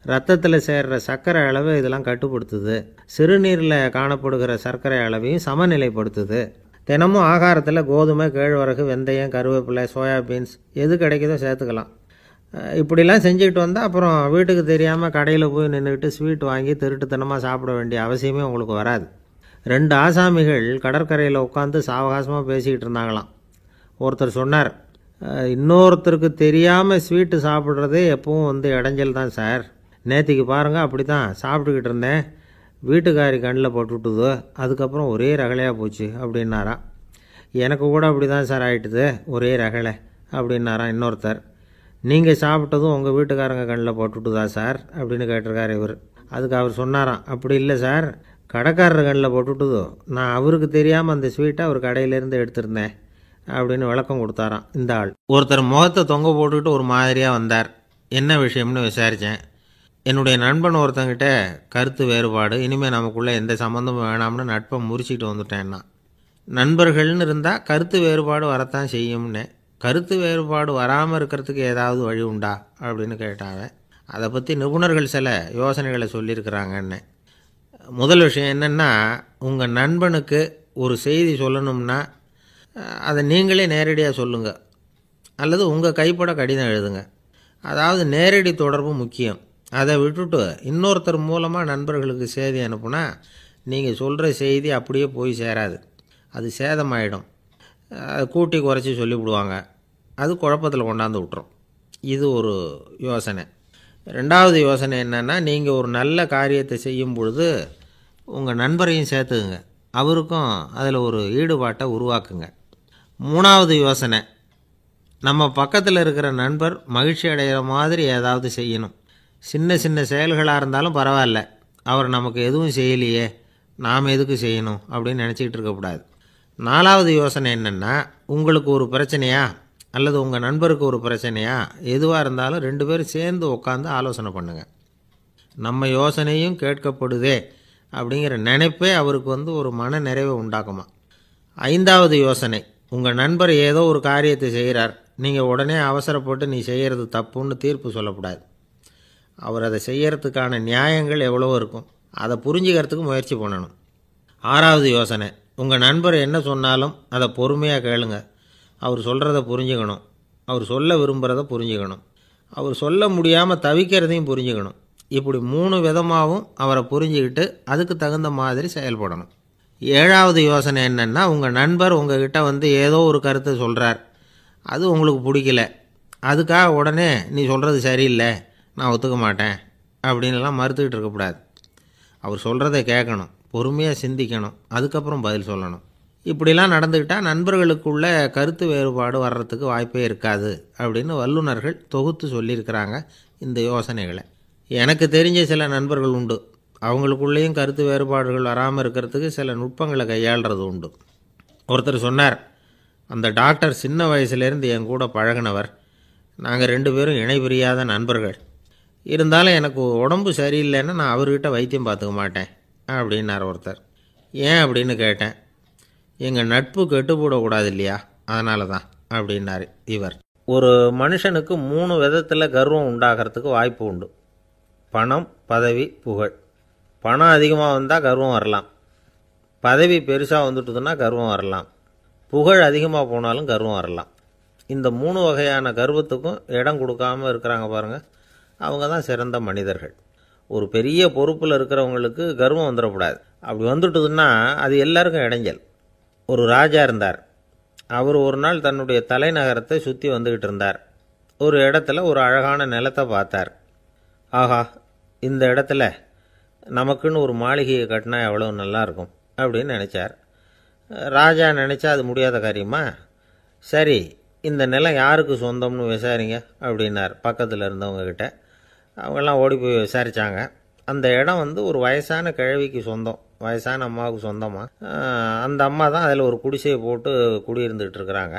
ரத்தத்தில் சேர்கிற சர்க்கரை அளவை இதெல்லாம் கட்டுப்படுத்துது. சிறுநீரில் காணப்படுகிற சர்க்கரை அளவையும் சமநிலைப்படுத்துது. தினமும் ஆகாரத்தில் கோதுமை, கேழ்வரகு, வெந்தயம், கருவேப்பிலை, சோயாபீன்ஸ் எது கிடைக்குதோ சேர்த்துக்கலாம். இப்படிலாம் செஞ்சுக்கிட்டு வந்தால் அப்புறம் வீட்டுக்கு தெரியாமல் கடையில் போய் நின்றுக்கிட்டு ஸ்வீட் வாங்கி திருட்டுத்தனமாக சாப்பிட வேண்டிய அவசியமே உங்களுக்கு வராது. 2 ஆசாமிகள் கடற்கரையில் உட்காந்து சாவகாசமாக பேசிக்கிட்டு இருந்தாங்களாம். ஒருத்தர் சொன்னார், இன்னொருத்தருக்கு தெரியாமல் ஸ்வீட்டு சாப்பிட்றதே எப்பவும் இடைஞ்சல் தான் சார். நேற்றுக்கு பாருங்கள் அப்படி தான் சாப்பிட்டுக்கிட்டு இருந்தேன், வீட்டுக்காரி கண்ணில் போட்டுவிட்டுது, அதுக்கப்புறம் ஒரே ரகலையாக போச்சு அப்படின்னாராம். எனக்கு கூட அப்படி தான் சார் ஆகிட்டுது, ஒரே ரகலை அப்படின்னாராம் இன்னொருத்தர். நீங்கள் சாப்பிட்டதும் உங்கள் வீட்டுக்காரங்க கண்ணில் போட்டுவிட்டுதா சார் அப்படின்னு கேட்டிருக்கார் இவர். அதுக்கு அவர் சொன்னாராம், அப்படி இல்லை சார், கடைக்காரர் கண்ணில் போட்டுவிட்டதோ நான் அவருக்கு தெரியாமல் அந்த ஸ்வீட்டை அவர் கடையிலேருந்து எடுத்திருந்தேன் அப்படின்னு விளக்கம் கொடுத்தாராம் இந்த ஆள். ஒருத்தர் முகத்தை தொங்க போட்டுக்கிட்டு ஒரு மாதிரியாக வந்தார். என்ன விஷயம்னு விசாரித்தேன். என்னுடைய நண்பன் ஒருத்தங்கிட்ட கருத்து வேறுபாடு, இனிமேல் நமக்குள்ளே எந்த சம்மந்தமும் வேணாம்னு நட்பை முறிச்சிட்டு வந்துட்டேன்னா. நண்பர்கள்னு இருந்தால் கருத்து வேறுபாடு வரத்தான் செய்யும்னு. கருத்து வேறுபாடு வராமல் இருக்கிறதுக்கு ஏதாவது வழி உண்டா அப்படின்னு கேட்டாங்க. அதை பற்றி நிபுணர்கள் சில யோசனைகளை சொல்லியிருக்கிறாங்கன்னு. முதல் விஷயம் என்னென்னா, உங்கள் நண்பனுக்கு ஒரு செய்தி சொல்லணும்னா அதை நீங்களே நேரடியாக சொல்லுங்கள், அல்லது உங்கள் கைப்பட கடிதம் எழுதுங்க. அதாவது நேரடி தொடர்பு முக்கியம். அதை விட்டுட்டு இன்னொருத்தர் மூலமாக நண்பர்களுக்கு செய்தி அனுப்புனா நீங்கள் சொல்கிற செய்தி அப்படியே போய் சேராது, அது சேதமாயிடும். கூட்டி குறைச்சி சொல்லிவிடுவாங்க, அது குழப்பத்தில் கொண்டாந்து விட்டுரும். இது ஒரு யோசனை. ரெண்டாவது யோசனை என்னென்னா, நீங்கள் ஒரு நல்ல காரியத்தை செய்யும் பொழுது உங்கள் நண்பரையும் சேர்த்துக்குங்க, அவருக்கும் அதில் ஒரு ஈடுபாட்டை உருவாக்குங்க. மூணாவது யோசனை, நம்ம பக்கத்தில் இருக்கிற நண்பர் மகிழ்ச்சி அடைகிற மாதிரி ஏதாவது செய்யணும். சின்ன சின்ன செயல்களாக இருந்தாலும் பரவாயில்ல, அவர் நமக்கு எதுவும் செய்யலையே, நாம் எதுக்கு செய்யணும் அப்படின்னு நினச்சிக்கிட்டு இருக்கக்கூடாது. நாலாவது யோசனை என்னென்னா, உங்களுக்கு ஒரு பிரச்சனையா அல்லது உங்கள் நண்பருக்கு ஒரு பிரச்சனையா, எதுவாக இருந்தாலும் 2 பேரும் சேர்ந்து உட்காந்து ஆலோசனை பண்ணுங்கள். நம்ம யோசனையும் கேட்கப்படுதே அப்படிங்கிற நினைப்பே அவருக்கு ஒரு மன நிறைவை உண்டாக்குமா. ஐந்தாவது யோசனை, உங்கள் நண்பர் ஏதோ ஒரு காரியத்தை செய்கிறார், நீங்கள் உடனே அவசரப்பட்டு நீ செய்கிறது தப்புன்னு தீர்ப்பு சொல்லக்கூடாது. அவர் அதை செய்யறதுக்கான நியாயங்கள் எவ்வளவோ இருக்கும், அதை புரிஞ்சுக்கிறதுக்கு முயற்சி பண்ணணும். ஆறாவது யோசனை, உங்கள் நண்பர் என்ன சொன்னாலும் அதை பொறுமையாக கேளுங்க. அவர் சொல்கிறத புரிஞ்சுக்கணும், அவர் சொல்ல விரும்புகிறத புரிஞ்சுக்கணும், அவர் சொல்ல முடியாமல் தவிக்கிறதையும் புரிஞ்சுக்கணும். இப்படி 3 விதமாகவும் அவரை புரிஞ்சுக்கிட்டு அதுக்கு தகுந்த மாதிரி செயல்படணும். ஏழாவது யோசனை என்னென்னா, உங்கள் நண்பர் உங்ககிட்ட ஏதோ ஒரு கருத்தை சொல்கிறார், அது உங்களுக்கு பிடிக்கல, அதுக்காக உடனே நீ சொல்கிறது சரியில்லை, நான் ஒத்துக்க மாட்டேன் அப்படின்லாம் மறுத்துக்கிட்டு இருக்கக்கூடாது. அவர் சொல்கிறத கேட்கணும், பொறுமையாக சிந்திக்கணும், அதுக்கப்புறம் பதில் சொல்லணும். இப்படிலாம் நடந்துக்கிட்டால் நண்பர்களுக்குள்ள கருத்து வேறுபாடு வர்றதுக்கு வாய்ப்பே இருக்காது அப்படின்னு வல்லுநர்கள் தொகுத்து சொல்லியிருக்கிறாங்க இந்த யோசனைகளை. எனக்கு தெரிஞ்ச சில நண்பர்கள் உண்டு, அவங்களுக்குள்ளேயும் கருத்து வேறுபாடுகள் வராமல் இருக்கிறதுக்கு சில நுட்பங்களை கையாளுறது உண்டு. ஒருத்தர் சொன்னார், அந்த டாக்டர் சின்ன வயசுலேருந்து என் கூட பழகினவர், நாங்கள் 2 பேரும் இணை பிரியாத நண்பர்கள். இருந்தாலும் எனக்கு உடம்பு சரியில்லைன்னா நான் அவர்கிட்ட வைத்தியம் பார்த்துக்க மாட்டேன் அப்படின்னார் ஒருத்தர். ஏன் அப்படின்னு கேட்டேன். எங்கள் நட்பு கெட்டுப்போடக்கூடாது இல்லையா, அதனால தான் அப்படின்னார் இவர். ஒரு மனுஷனுக்கு 3 விதத்தில் கர்வம் உண்டாகிறதுக்கு வாய்ப்பு உண்டு. பணம், பதவி, புகழ். பணம் அதிகமாக வந்தால் கர்வம் வரலாம், பதவி பெருசாக வந்துட்டுதுன்னா கர்வம் வரலாம், புகழ் அதிகமாக போனாலும் கர்வம் வரலாம். இந்த 3 வகையான கர்வத்துக்கும் இடம் கொடுக்காமல் இருக்கிறாங்க பாருங்கள், அவங்க தான் சிறந்த மனிதர்கள். ஒரு பெரிய பொறுப்பில் இருக்கிறவங்களுக்கு கர்வம் வந்துடக்கூடாது. அப்படி வந்துட்டுதுன்னா அது எல்லாருக்கும் இடைஞ்சல். ஒரு ராஜா இருந்தார். அவர் ஒரு நாள் தன்னுடைய தலைநகரத்தை சுற்றி வந்துக்கிட்டு இருந்தார். ஒரு இடத்துல ஒரு அழகான நிலத்தை பார்த்தார். ஆஹா, இந்த இடத்துல நமக்குன்னு ஒரு மாளிகையை கட்டினா எவ்வளோ நல்லாயிருக்கும் அப்படின்னு நினச்சார். ராஜா நினச்சா அது முடியாத காரியமா? சரி, இந்த நிலம் யாருக்கு சொந்தம்னு விசாரிங்க அப்படின்னார் பக்கத்தில் இருந்தவங்கக்கிட்ட. அவங்கெல்லாம் ஓடி போய் விசாரித்தாங்க. அந்த இடம் ஒரு வயசான கிழவிக்கு சொந்தம், வயசான அம்மாவுக்கு சொந்தமாக. அந்த அம்மா தான் அதில் ஒரு குடிசையை போட்டு குடியிருந்துகிட்டு இருக்கிறாங்க.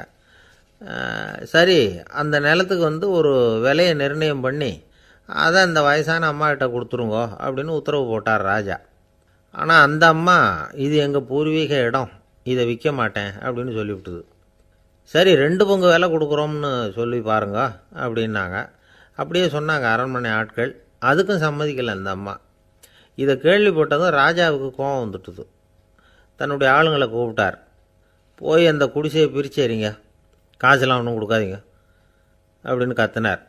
சரி, அந்த நிலத்துக்கு ஒரு விலையை நிர்ணயம் பண்ணி அதை அந்த வயசான அம்மாக்கிட்ட கொடுத்துருங்கோ அப்படின்னு உத்தரவு போட்டார் ராஜா. ஆனால் அந்த அம்மா, இது எங்கள் பூர்வீக இடம், இதை விற்க மாட்டேன் அப்படின்னு சொல்லிவிட்டுது. சரி, 2 பங்கு விலை கொடுக்குறோம்னு சொல்லி பாருங்க அப்படின்னாங்க. அப்படியே சொன்னாங்க அரண்மனை ஆட்கள். அதுக்கும் சம்மதிக்கலை அந்த அம்மா. இதை கேள்விப்பட்டதும் ராஜாவுக்கு கோபம் வந்துட்டுது. தன்னுடைய ஆளுங்களை கூப்பிட்டார். போய் அந்த குடிசையை பிரித்து எறிங்க, காசெல்லாம் ஒன்றும் கொடுக்காதீங்க அப்படின்னு கத்தினார்.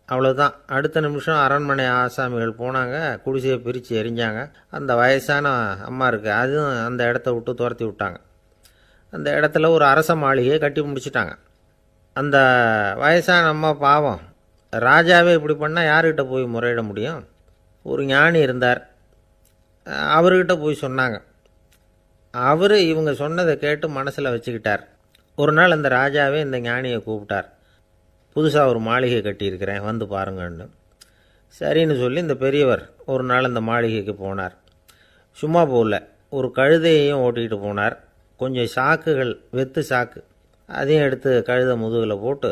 அவ்வளோதான். அடுத்த நிமிஷம் அரண்மனை ஆசாமிகள் போனாங்க, குடிசையை பிரித்து எரிஞ்சாங்க. அந்த வயசான அம்மா இருக்குது, அதுவும் அந்த இடத்த விட்டு துரத்தி விட்டாங்க. அந்த இடத்துல ஒரு அரச மாளிகையை கட்டி முடிச்சிட்டாங்க. அந்த வயசான அம்மா பாவம், ராஜாவே இப்படி பண்ணால் யார்கிட்ட போய் முறையிட முடியும்? ஒரு ஞானி இருந்தார், அவர்கிட்ட போய் சொன்னாங்க. அவர் இவங்க சொன்னதை கேட்டு மனசில் வச்சுக்கிட்டார். ஒரு நாள் அந்த ராஜாவே இந்த ஞானியை கூப்பிட்டார். புதுசாக ஒரு மாளிகை கட்டியிருக்கிறேன், வந்து பாருங்கன்னு. சரின்னு சொல்லி இந்த பெரியவர் ஒரு நாள் இந்த மாளிகைக்கு போனார். சும்மா போகல, ஒரு கழுதையையும் ஓட்டிகிட்டு போனார். கொஞ்சம் சாக்குகள், வெத்து சாக்கு, அதையும் எடுத்து கழுதை முதுகில் போட்டு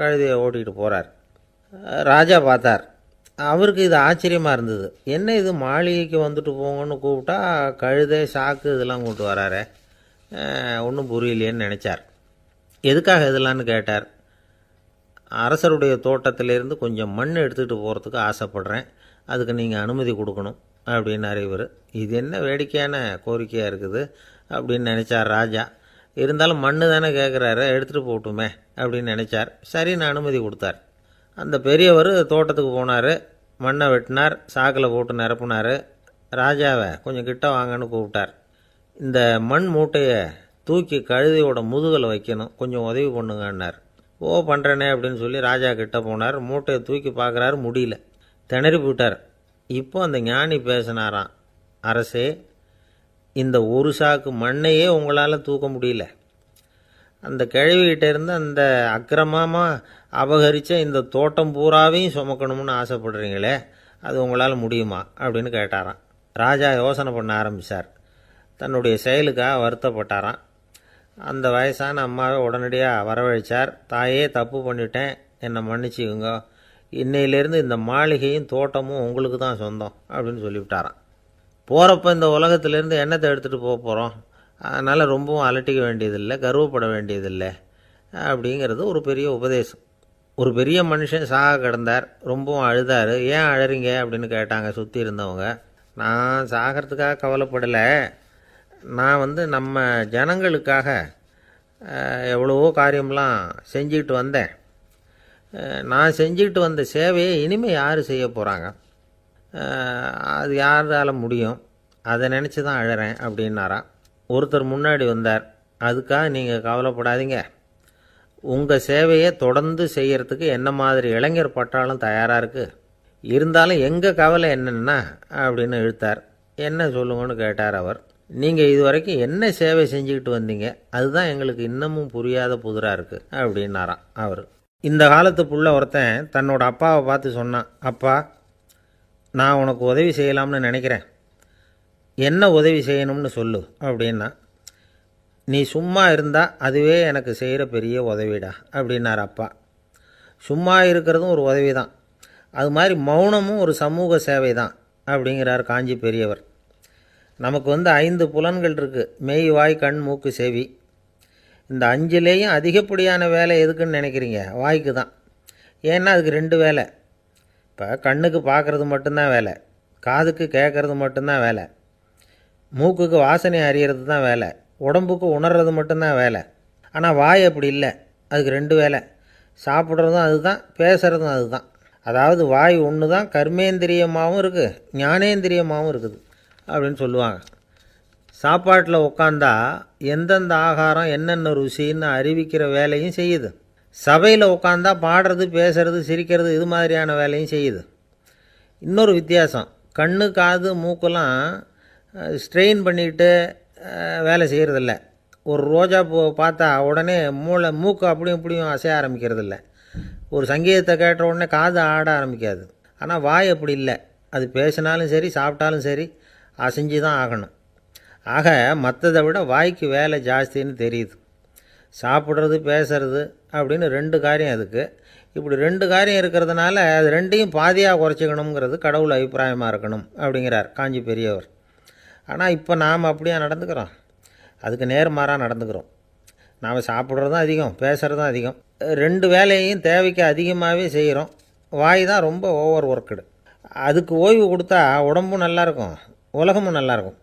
கழுதையை ஓட்டிகிட்டு போகிறார். ராஜா பார்த்தார். அவருக்கு இது ஆச்சரியமாக இருந்தது. என்ன இது, மாளிகைக்கு வந்துட்டு போங்கன்னு கூப்பிட்டா கழுதை சாக்கு இதெல்லாம் கூப்பிட்டு வராரே, ஒன்றும் புரியலையேன்னு நினச்சார். எதுக்காக இதெல்லாம்னு கேட்டார். அரசருடைய தோட்டத்திலேருந்து கொஞ்சம் மண் எடுத்துகிட்டு போகிறதுக்கு ஆசைப்பட்றேன், அதுக்கு நீங்கள் அனுமதி கொடுக்கணும் அப்படின்னாரு இவர். இது என்ன வேடிக்கையான கோரிக்கையாக இருக்குது அப்படின்னு நினச்சார் ராஜா. இருந்தாலும் மண்ணு தானே கேட்குறாரு, எடுத்துகிட்டு போகட்டுமே அப்படின்னு நினச்சார். சரின்னு அனுமதி கொடுத்தார். அந்த பெரியவர் தோட்டத்துக்கு போனார், மண்ணை வெட்டினார், சாக்கில் போட்டு நிரப்புனார். ராஜாவை கொஞ்சம் கிட்ட வாங்கன்னு கூப்பிட்டார். இந்த மண் மூட்டையை தூக்கி கழுதையோட முதுகில் வைக்கணும், கொஞ்சம் உதவி பண்ணுங்கன்னார். ஓ பண்ணுறேனே அப்படின்னு சொல்லி ராஜா கிட்ட போனார். மூட்டையை தூக்கி பார்க்குறாரு, முடியல, திணறி போயிட்டார். இப்போ அந்த ஞானி பேசினாராம். அரசே, இந்த ஒரு சாக்கு மண்ணையே உங்களால் தூக்க முடியல, அந்த கிழவிகிட்ட இருந்து அந்த அக்கிரமமாக அபகரித்த இந்த தோட்டம் பூராவையும் சுமக்கணும்னு ஆசைப்படுறீங்களே, அது உங்களால் முடியுமா அப்படின்னு கேட்டாராம். ராஜா யோசனை பண்ண ஆரம்பித்தார். தன்னுடைய செயலுக்காக வருத்தப்பட்டாராம். அந்த வயசான அம்மாவை உடனடியாக வரவழைச்சார். தாயே, தப்பு பண்ணிட்டேன், என்னை மன்னிச்சுக்குங்க, இன்னையிலேருந்து இந்த மாளிகையும் தோட்டமும் உங்களுக்கு தான் சொந்தம் அப்படின்னு சொல்லிவிட்டாராம். போகிறப்ப இந்த உலகத்திலேருந்து எண்ணத்தை எடுத்துகிட்டு போக போகிறோம், அதனால் ரொம்பவும் அலட்டிக்க வேண்டியதில்லை, கர்வப்பட வேண்டியதில்லை அப்படிங்கிறது ஒரு பெரிய உபதேசம். ஒரு பெரிய மனுஷன் சாக கிடந்தார், ரொம்பவும் அழுதார். ஏன் அழறீங்க அப்படின்னு கேட்டாங்க சுற்றி இருந்தவங்க. நான் சாகிறதுக்காக கவலைப்படலை, நான் நம்ம ஜனங்களுக்காக எவ்வளவோ காரியம்லாம் செஞ்சுக்கிட்டு வந்தேன். நான் செஞ்சுக்கிட்டு வந்த சேவையை இனிமேல் யார் செய்ய போகிறாங்க, அது யாரால் முடியும், அதை நினச்சி தான் அழறேன் அப்படின்னாராம். ஒருத்தர் முன்னாடி வந்தார். அதுக்காக நீங்கள் கவலைப்படாதீங்க, உங்கள் சேவையை தொடர்ந்து செய்கிறதுக்கு என்ன மாதிரி இளைஞர் பட்டாலும் தயாராக இருக்குது, இருந்தாலும் எங்கள் கவலை என்னென்னா அப்படின்னு இழுத்தார். என்ன சொல்லுங்கன்னு கேட்டார் அவர். நீங்கள் இது வரைக்கும் என்ன சேவை செஞ்சுக்கிட்டு வந்தீங்க, அதுதான் எங்களுக்கு இன்னமும் புரியாத புதிராக இருக்குது அப்படின்னாராம் அவர். இந்த காலத்து புள்ள ஒருத்தன் தன்னோட அப்பாவை பார்த்து சொன்னான், அப்பா, நான் உனக்கு உதவி செய்யலாம்னு நினைக்கிறேன், என்ன உதவி செய்யணும்னு சொல்லு அப்படின்னா. நீ சும்மா இருந்தால் அதுவே எனக்கு செய்கிற பெரிய உதவிடா அப்படின்னார் அப்பா. சும்மா இருக்கிறதும் ஒரு உதவி தான், அது மாதிரி மௌனமும் ஒரு சமூக சேவை தான் அப்படிங்கிறார் காஞ்சி பெரியவர். நமக்கு 5 புலன்கள் இருக்குது, மெய், வாய், கண், மூக்கு, செவி. இந்த 5லேயும் அதிகப்படியான வேலை எதுக்குன்னு நினைக்கிறீங்க? வாய்க்கு தான். ஏன்னா அதுக்கு 2 வேலை. இப்போ கண்ணுக்கு பார்க்குறது மட்டும்தான் வேலை, காதுக்கு கேட்குறது மட்டும்தான் வேலை, மூக்குக்கு வாசனை அறியறது தான் வேலை, உடம்புக்கு உணர்றது மட்டும்தான் வேலை. ஆனால் வாய் அப்படி இல்லை, அதுக்கு 2 வேலை, சாப்பிட்றதும் அதுதான், பேசுகிறதும் அதுதான். அதாவது வாய் ஒன்று தான் கர்மேந்திரியமாகவும் இருக்குது, ஞானேந்திரியமாகவும் இருக்குது அப்படின்னு சொல்லுவாங்க. சாப்பாட்டில் உட்காந்தா எந்தெந்த ஆகாரம் என்னென்ன ருசின்னு அறிவிக்கிற வேலையும் செய்யுது. சபையில் உட்காந்தா பாடுறது, பேசுறது, சிரிக்கிறது, இது மாதிரியான வேலையும் செய்யுது. இன்னொரு வித்தியாசம், கண்ணு, காது, மூக்கெல்லாம் ஸ்ட்ரெயின் பண்ணிக்கிட்டு வேலை செய்கிறதில்ல. ஒரு ரோஜா பூ பார்த்தா உடனே மூக்கு அப்படியும் இப்படியும் அசைய ஆரம்பிக்கிறதில்ல. ஒரு சங்கீதத்தை கேட்ட உடனே காது ஆட ஆரம்பிக்காது. ஆனால் வாய் அப்படி இல்லை, அது பேசினாலும் சரி சாப்பிட்டாலும் சரி அசைஞ்சு தான் ஆகணும். ஆக மற்றதை விட வாய்க்கு வேலை ஜாஸ்தின்னு தெரியுது. சாப்பிட்றது, பேசுறது அப்படின்னு 2 காரியம் அதுக்கு. இப்படி 2 காரியம் இருக்கிறதுனால அது 2ஐயும் பாதியாக குறைச்சிக்கணுங்கிறது கடவுள் அபிப்பிராயமாக இருக்கணும் அப்படிங்கிறார் காஞ்சி பெரியவர். ஆனால் இப்போ நாம் அப்படியா நடந்துக்கிறோம்? அதுக்கு நேர்மாறாக நடந்துக்கிறோம். நாம் சாப்பிட்றதும் அதிகம், பேசுகிறதும் அதிகம், 2 வேலையையும் தேவைக்கு அதிகமாகவே செய்கிறோம். வாய் தான் ரொம்ப ஓவர் ஒர்க்குடு. அதுக்கு ஓய்வு கொடுத்தா உடம்பும் நல்லாயிருக்கும், உலகமும் நல்லாயிருக்கும்.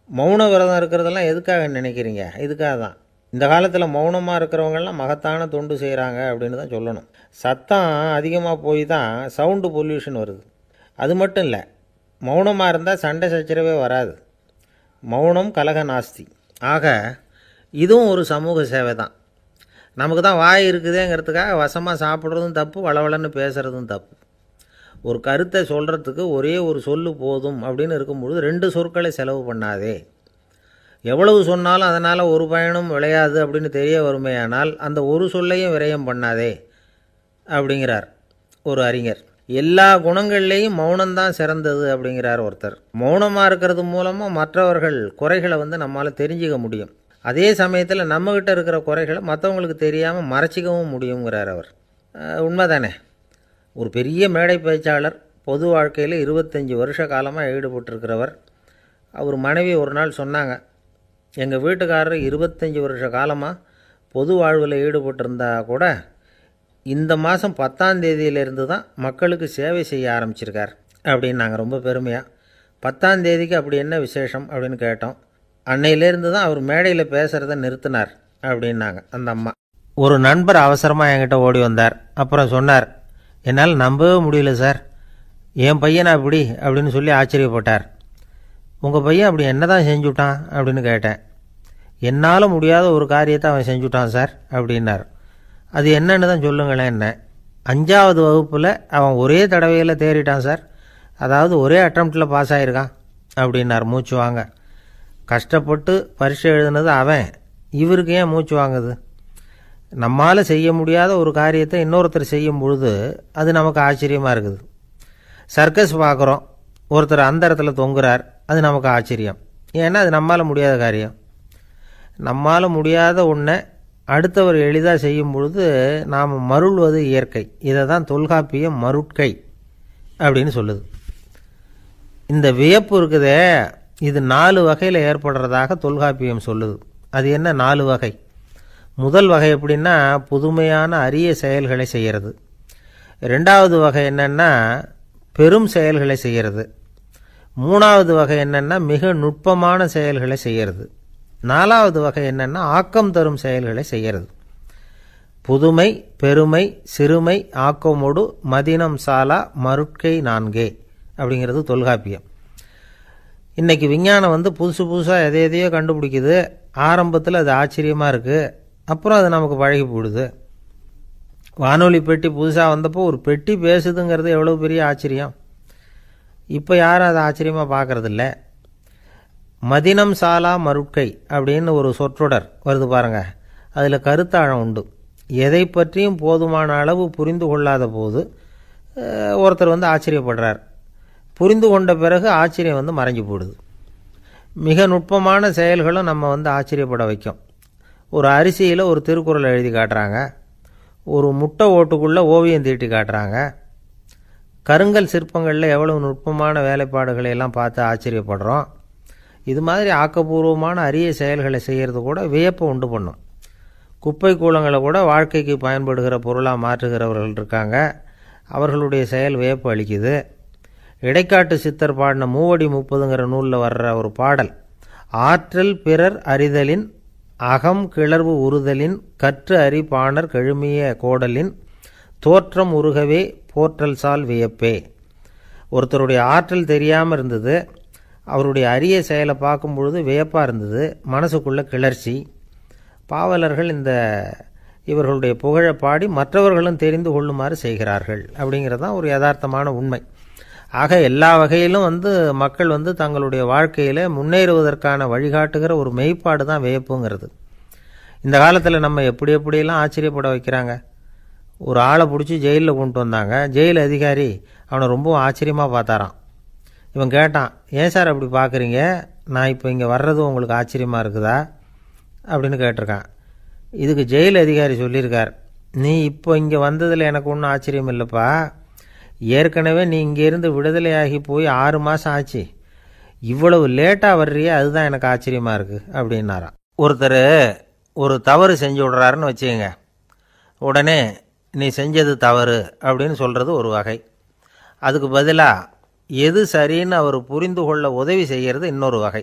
மௌன விரதம் இருக்கிறதெல்லாம் எதுக்காக நினைக்கிறீங்க? இதுக்காக தான். இந்த காலத்தில் மௌனமாக இருக்கிறவங்கெல்லாம் மகத்தான தொண்டு செய்கிறாங்க அப்படின்னு தான் சொல்லணும். சத்தம் அதிகமாக போய் தான் சவுண்டு பொல்யூஷன் வருது. அது மட்டும் இல்லை, மௌனமாக இருந்தால் சண்டை சச்சரவே வராது. மௌனம் கலக நாஸ்தி. ஆக இதுவும் ஒரு சமூக சேவை தான். நமக்கு தான் வாய் இருக்குதேங்கிறதுக்காக வசமாக சாப்பிட்றதும் தப்பு, வளவளன்னு பேசுகிறதும் தப்பு. ஒரு கருத்தை சொல்கிறதுக்கு ஒரே ஒரு சொல்லு போதும் அப்படின்னு இருக்கும்பொழுது 2 சொற்களை செலவு பண்ணாதே. எவ்வளவு சொன்னாலும் அதனால் ஒரு பயனும் விளையாது அப்படின்னு தெரிய வருமேயானால் அந்த ஒரு சொல்லையும் விரயம் பண்ணாதே அப்படிங்கிறார் ஒரு அறிஞர். எல்லா குணங்கள்லேயும் மௌனம்தான் சிறந்தது அப்படிங்கிறார் ஒருத்தர். மௌனமாக இருக்கிறது மூலமாக மற்றவர்கள் குறைகளை நம்மளால் தெரிஞ்சிக்க முடியும். அதே சமயத்தில் நம்மக்கிட்ட இருக்கிற குறைகளை மற்றவங்களுக்கு தெரியாமல் மறைச்சிக்கவும் முடியுங்கிறார் அவர். உண்மைதானே? ஒரு பெரிய மேடை பேச்சாளர், பொது வாழ்க்கையில் 25 வருஷ காலமாக ஈடுபட்டிருக்கிறவர். அவர் மனைவி ஒரு நாள் சொன்னாங்க, எங்கள் வீட்டுக்காரர் 25 வருஷ காலமாக பொது வாழ்வில் ஈடுபட்டிருந்தா கூட இந்த மாதம் 10ஆம் தேதியிலேருந்து தான் மக்களுக்கு சேவை செய்ய ஆரம்பிச்சிருக்கார் அப்படின்னு நாங்கள் ரொம்ப பெருமையாக. 10ஆம் தேதிக்கு அப்படி என்ன விசேஷம் அப்படின்னு கேட்டோம். அன்னையிலேருந்து தான் அவர் மேடையில் பேசுகிறத நிறுத்தினார் அப்படின்னாங்க அந்த அம்மா. ஒரு நண்பர் அவசரமாக என்கிட்ட ஓடி வந்தார். அப்புறம் சொன்னார், என்னால் நம்பவே முடியல சார், என் பையனை அப்படி அப்படின்னு சொல்லி ஆச்சரியப்பட்டார். உங்கள் பையன் அப்படி என்ன தான் செஞ்சுட்டான் அப்படின்னு கேட்டேன். என்னால் முடியாத ஒரு காரியத்தை அவன் செஞ்சுட்டான் சார் அப்படின்னார். அது என்னன்னு தான் சொல்லுங்களேன். என்ன 5ஆவது வகுப்பில் அவன் ஒரே தடவையில் தேறிட்டான் சார், அதாவது ஒரே அட்டம்ப்டில் பாஸ் ஆகிருக்கான் அப்படின்னார் மூச்சு வாங்க. கஷ்டப்பட்டு பரீட்சை எழுதுனது அவன், இவருக்கு ஏன் மூச்சு வாங்குது? நம்மால் செய்ய முடியாத ஒரு காரியத்தை இன்னொருத்தர் செய்யும் பொழுது அது நமக்கு ஆச்சரியமாக இருக்குது. சர்க்கஸ் பார்க்குறோம், ஒருத்தர் அந்த இடத்துல தொங்குறார், அது நமக்கு ஆச்சரியம். ஏன்னா அது நம்மால் முடியாத காரியம். நம்மால் முடியாத ஒன்றை அடுத்தவர் எளிதாக செய்யும் பொழுது நாம் மருள்வது இயற்கை. இதை தான் தொல்காப்பியம் மருட்கை அப்படின்னு சொல்லுது. இந்த வியப்பு இருக்குதே, இது 4 வகையில் ஏற்படுறதாக தொல்காப்பியம் சொல்லுது. அது என்ன 4 வகை? முதல் வகை எப்படின்னா புதுமையான அரிய செயல்களை செய்கிறது. 2வது வகை என்னென்னா பெரும் செயல்களை செய்கிறது. 3வது வகை என்னென்னா மிக நுட்பமான செயல்களை செய்கிறது. 4வது வகை என்னென்னா ஆக்கம் தரும் செயல்களை செய்கிறது. புதுமை, பெருமை, சிறுமை, ஆக்கமோடு மதினம் சாலா மருட்கை 4 அப்படிங்கிறது தொல்காப்பியம். இன்றைக்கி விஞ்ஞானம் புதுசு புதுசாக எதையோ கண்டுபிடிக்குது. ஆரம்பத்தில் அது ஆச்சரியமாக இருக்குது, அப்புறம் அது நமக்கு பழகி போடுது. வானொலி பெட்டி புதுசாக வந்தப்போ ஒரு பெட்டி பேசுதுங்கிறது எவ்வளோ பெரிய ஆச்சரியம். இப்போ யாரும் அதை ஆச்சரியமாக பார்க்குறதில்ல. மதினம் சாலா மருட்கை அப்படின்னு ஒரு சொற்றொடர் வருது பாருங்க, அதில் கருத்தாழம் உண்டு. எதை பற்றியும் போதுமான அளவு புரிந்து கொள்ளாத போது ஒருத்தர் ஆச்சரியப்படுறார். புரிந்து கொண்ட பிறகு ஆச்சரியம் மறைஞ்சு போடுது. மிக நுட்பமான செயல்களும் நம்ம ஆச்சரியப்பட வைக்கும். ஒரு அரிசியில் ஒரு திருக்குறள் எழுதி காட்டுறாங்க, ஒரு முட்டை ஓட்டுக்குள்ளே ஓவியம் தீட்டி காட்டுறாங்க. கருங்கல் சிற்பங்களில் எவ்வளவு நுட்பமான வேலைப்பாடுகளை எல்லாம் பார்த்து ஆச்சரியப்படுறோம். இது மாதிரி ஆக்கப்பூர்வமான அரிய செயல்களை செய்கிறது கூட வியப்பை உண்டு பண்ணும். குப்பை கூலங்களை கூட வாழ்க்கைக்கு பயன்படுகிற பொருளாக மாற்றுகிறவர்கள் இருக்காங்க, அவர்களுடைய செயல் வியப்பு அளிக்குது. இடைக்காட்டு சித்தர் பாடின 30 நூலில் வர்ற ஒரு பாடல், ஆற்றல் பிறர் அறிதலின் அகம் கிளர்வு உறுதலின் கற்று அறி பாணர் கெழுமிய கோடலின் தோற்றம் உருகவே போற்றல் சால் வியப்பே. ஒருத்தருடைய ஆற்றல் தெரியாமல் இருந்தது, அவருடைய அரிய செயலை பார்க்கும் பொழுது வியப்பாக இருந்தது, மனசுக்குள்ள கிளர்ச்சி. பாவலர்கள் இவர்களுடைய புகழை பாடி மற்றவர்களும் தெரிந்து கொள்ளுமாறு செய்கிறார்கள் அப்படிங்கிறது தான் ஒரு யதார்த்தமான உண்மை. ஆக எல்லா வகையிலும் மக்கள் தங்களுடைய வாழ்க்கையில் முன்னேறுவதற்கான வழிகாட்டுகிற ஒரு மெய்ப்பாடு தான் வியப்புங்கிறது. இந்த காலத்தில் நம்ம எப்படியெல்லாம் ஆச்சரியப்பட வைக்கிறாங்க. ஒரு ஆளை பிடிச்சி ஜெயிலில் கொண்டு வந்தாங்க. ஜெயில் அதிகாரி அவனை ரொம்ப ஆச்சரியமாக பார்த்தாரான். இவன் கேட்டான், ஏன் சார் அப்படி பார்க்குறீங்க, நான் இப்போ இங்கே வர்றது உங்களுக்கு ஆச்சரியமாக இருக்குதா அப்படின்னு கேட்டிருக்கான். இதுக்கு ஜெயில் அதிகாரி சொல்லியிருக்கார், நீ இப்போ இங்கே வந்ததில் எனக்கு ஒன்றும் ஆச்சரியம் இல்லைப்பா, ஏற்கனவே நீ இங்கேருந்து விடுதலையாகி போய் 6 மாதம் ஆச்சு, இவ்வளவு லேட்டாக வர்றியே அதுதான் எனக்கு ஆச்சரியமாக இருக்குது அப்படின்னாராம். ஒருத்தர் ஒரு தவறு செஞ்சு விடுறாருன்னு வச்சுக்கோங்க, உடனே நீ செஞ்சது தவறு அப்படின்னு சொல்கிறது ஒரு வகை. அதுக்கு பதிலாக எது சரின்னு அவர் புரிந்து கொள்ள உதவி செய்கிறது இன்னொரு வகை.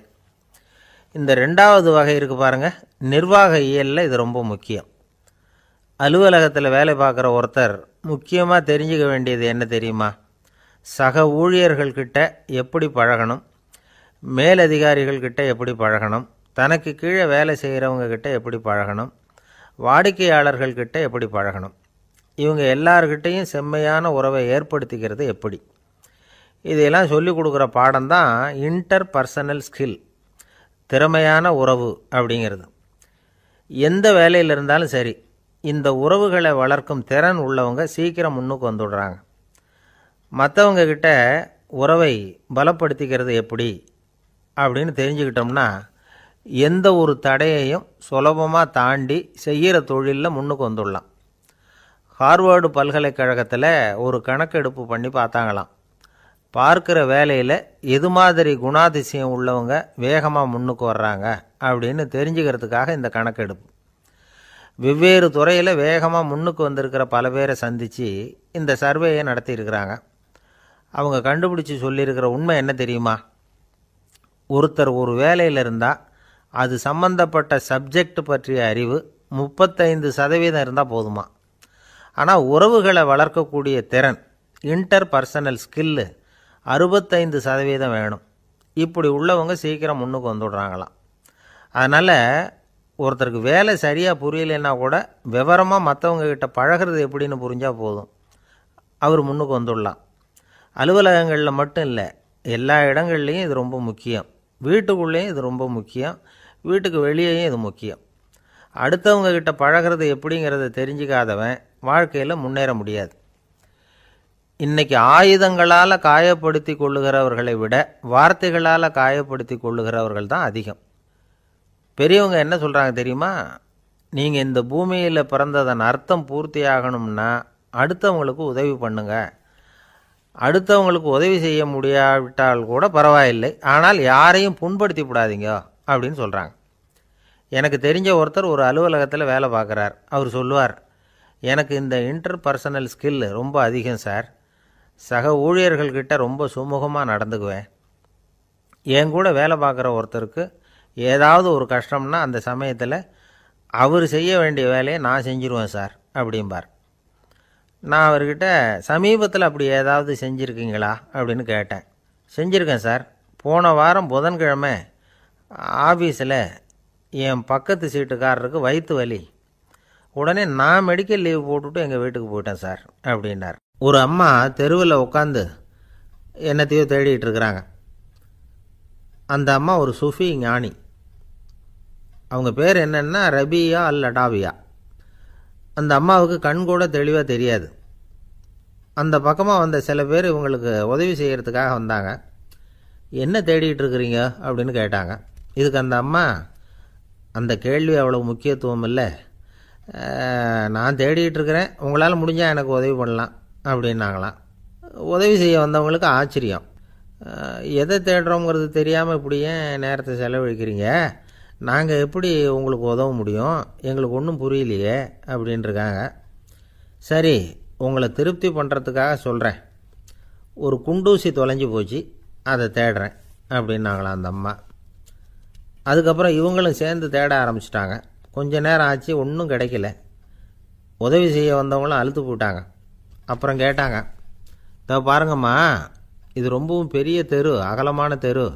இந்த 2வது வகை இருக்குது பாருங்கள், நிர்வாக இயலில் இது ரொம்ப முக்கியம். அலுவலகத்தில் வேலை பார்க்குற ஒருத்தர் முக்கியமாக தெரிஞ்சுக்க வேண்டியது என்ன தெரியுமா? சக ஊழியர்கள்கிட்ட எப்படி பழகணும், மேலதிகாரிகள்கிட்ட எப்படி பழகணும், தனக்கு கீழே வேலை செய்கிறவங்கக்கிட்ட எப்படி பழகணும், வாடிக்கையாளர்கள்கிட்ட எப்படி பழகணும், இவங்க எல்லார்கிட்டையும் செம்மையான உறவை ஏற்படுத்திக்கிறது எப்படி, இதையெல்லாம் சொல்லிக் கொடுக்குற பாடம் தான் இன்டர் பர்சனல் ஸ்கில், திறமையான உறவு அப்படிங்கிறது. எந்த வேலையில் இருந்தாலும் சரி, இந்த உறவுகளை வளர்க்கும் திறன் உள்ளவங்க சீக்கிரம் முன்னுக்கு வந்துடுறாங்க. மற்றவங்க கிட்ட உறவை பலப்படுத்திக்கிறது எப்படி அப்படின்னு தெரிஞ்சுக்கிட்டோம்னா எந்த ஒரு தடையையும் சுலபமாக தாண்டி செய்கிற தொழிலில் முன்னுக்கு வந்துடலாம். ஹார்வர்டு பல்கலைக்கழகத்தில் ஒரு கணக்கெடுப்பு பண்ணி பார்த்தாங்களாம். பார்க்குற வேலையில் எது மாதிரி குணாதிசயம் உள்ளவங்க வேகமாக முன்னுக்கு வர்றாங்க அப்படின்னு தெரிஞ்சுக்கிறதுக்காக இந்த கணக்கெடுப்பு. வெவ்வேறு துறையில் வேகமாக முன்னுக்கு வந்திருக்கிற பல பேரை சந்தித்து இந்த சர்வேயை நடத்தியிருக்கிறாங்க. அவங்க கண்டுபிடிச்சி சொல்லியிருக்கிற உண்மை என்ன தெரியுமா? ஒருத்தர் ஒரு வேலையில் இருந்தால் அது சம்பந்தப்பட்ட சப்ஜெக்ட் பற்றிய அறிவு 35% இருந்தால் போதுமா. ஆனால் உறவுகளை வளர்க்கக்கூடிய திறன், இன்டர் பர்சனல் ஸ்கில்லு 65% வேணும். இப்படி உள்ளவங்க சீக்கிரம் முன்னுக்கு வந்துடுறாங்களாம். அதனால் ஒருத்தருக்கு வேலை சரியாக புரியலைன்னா கூட விவரமாக மற்றவங்கக்கிட்ட பழகிறது எப்படின்னு புரிஞ்சால் போதும், அவர் முன்னுக்கு வந்துடலாம். அலுவலகங்களில் மட்டும் இல்லை, எல்லா இடங்கள்லையும் இது ரொம்ப முக்கியம். வீட்டுக்குள்ளேயும் இது ரொம்ப முக்கியம், வீட்டுக்கு வெளியேயும் இது முக்கியம். அடுத்தவங்க கிட்ட பழகிறது எப்படிங்கிறத தெரிஞ்சிக்காதவன் வாழ்க்கையில் முன்னேற முடியாது. இன்றைக்கி ஆயுதங்களால் காயப்படுத்தி கொள்ளுகிறவர்களை விட வார்த்தைகளால் காயப்படுத்தி கொள்ளுகிறவர்கள் தான் அதிகம். பெரியவங்க என்ன சொல்கிறாங்க தெரியுமா? நீங்கள் இந்த பூமியில் பிறந்ததன் அர்த்தம் பூர்த்தி ஆகணும்னா அடுத்தவங்களுக்கு உதவி பண்ணுங்க. அடுத்தவங்களுக்கு உதவி செய்ய முடியாவிட்டால் கூட பரவாயில்லை, ஆனால் யாரையும் புண்படுத்தி விடாதீங்க அப்படின்னு சொல்கிறாங்க. எனக்கு தெரிஞ்ச ஒருத்தர் ஒரு அலுவலகத்தில் வேலை பார்க்குறார். அவர் சொல்லுவார், எனக்கு இந்த இன்டர் பர்சனல் ஸ்கில் ரொம்ப அதிகம் சார். சக ஊழியர்கள்கிட்ட ரொம்ப சுமூகமாக நடந்துக்குவேன். என் கூட வேலை பார்க்குற ஒருத்தருக்கு ஏதாவது ஒரு கஷ்டம்னா அந்த சமயத்தில் அவர் செய்ய வேண்டிய வேலையை நான் செஞ்சுருவேன் சார் அப்படிம்பார். நான் அவர்கிட்ட சமீபத்தில் அப்படி ஏதாவது செஞ்சுருக்கீங்களா அப்படின்னு கேட்டேன். செஞ்சுருக்கேன் சார். போன வாரம் புதன்கிழமை ஆஃபீஸில் என் பக்கத்து சீட்டுக்காரருக்கு வயிற்று வலி. உடனே நான் மெடிக்கல் லீவ் போட்டுவிட்டு எங்கள் வீட்டுக்கு போயிட்டேன் சார் அப்படின்னார். ஒரு அம்மா தெருவில் உட்காந்து என்னத்தையோ தேடிட்டு இருக்கிறாங்க. அந்த அம்மா ஒரு சூஃபி ஞானி. அவங்க பேர் என்னென்னா ரபியா அல் அடாவியா. அந்த அம்மாவுக்கு கண் கூட தெளிவாக தெரியாது. அந்த பக்கமாக வந்த சில பேர் இவங்களுக்கு உதவி செய்கிறதுக்காக வந்தாங்க. என்ன தேடிட்டு இருக்கிறீங்க அப்படின்னு கேட்டாங்க. இதுக்கு அந்த அம்மா, அந்த கேள்வி அவ்வளோ முக்கியத்துவம் இல்லை, நான் தேடிட்டு இருக்கிறேன், உங்களால் முடிஞ்சால் எனக்கு உதவி பண்ணலாம் அப்படின்னாங்களாம். உதவி செய்ய வந்தவங்களுக்கு ஆச்சரியம். எதை தேடுறோங்கிறது தெரியாமல் இப்படி ஏன் நேரத்தை செலவழிக்கிறீங்க? நாங்கள் எப்படி உங்களுக்கு உதவ முடியும்? எங்களுக்கு ஒன்றும் புரியலையே அப்படின்ட்டுருக்காங்க. சரி, உங்களை திருப்தி பண்ணுறதுக்காக சொல்கிறேன். ஒரு குண்டூசி தொலைஞ்சி போச்சு, அதை தேடுறேன் அப்படின்னாங்களாம் அந்த அம்மா. அதுக்கப்புறம் இவங்களும் சேர்ந்து தேட ஆரம்பிச்சிட்டாங்க. கொஞ்ச நேரம் ஆச்சு, ஒன்றும் கிடைக்கல. உதவி செய்ய வந்தவங்களும் அழுத்து போட்டாங்க. அப்புறம் கேட்டாங்க, இதோ பாருங்கம்மா, இது ரொம்பவும் பெரிய தெரு, அகலமான தெரு.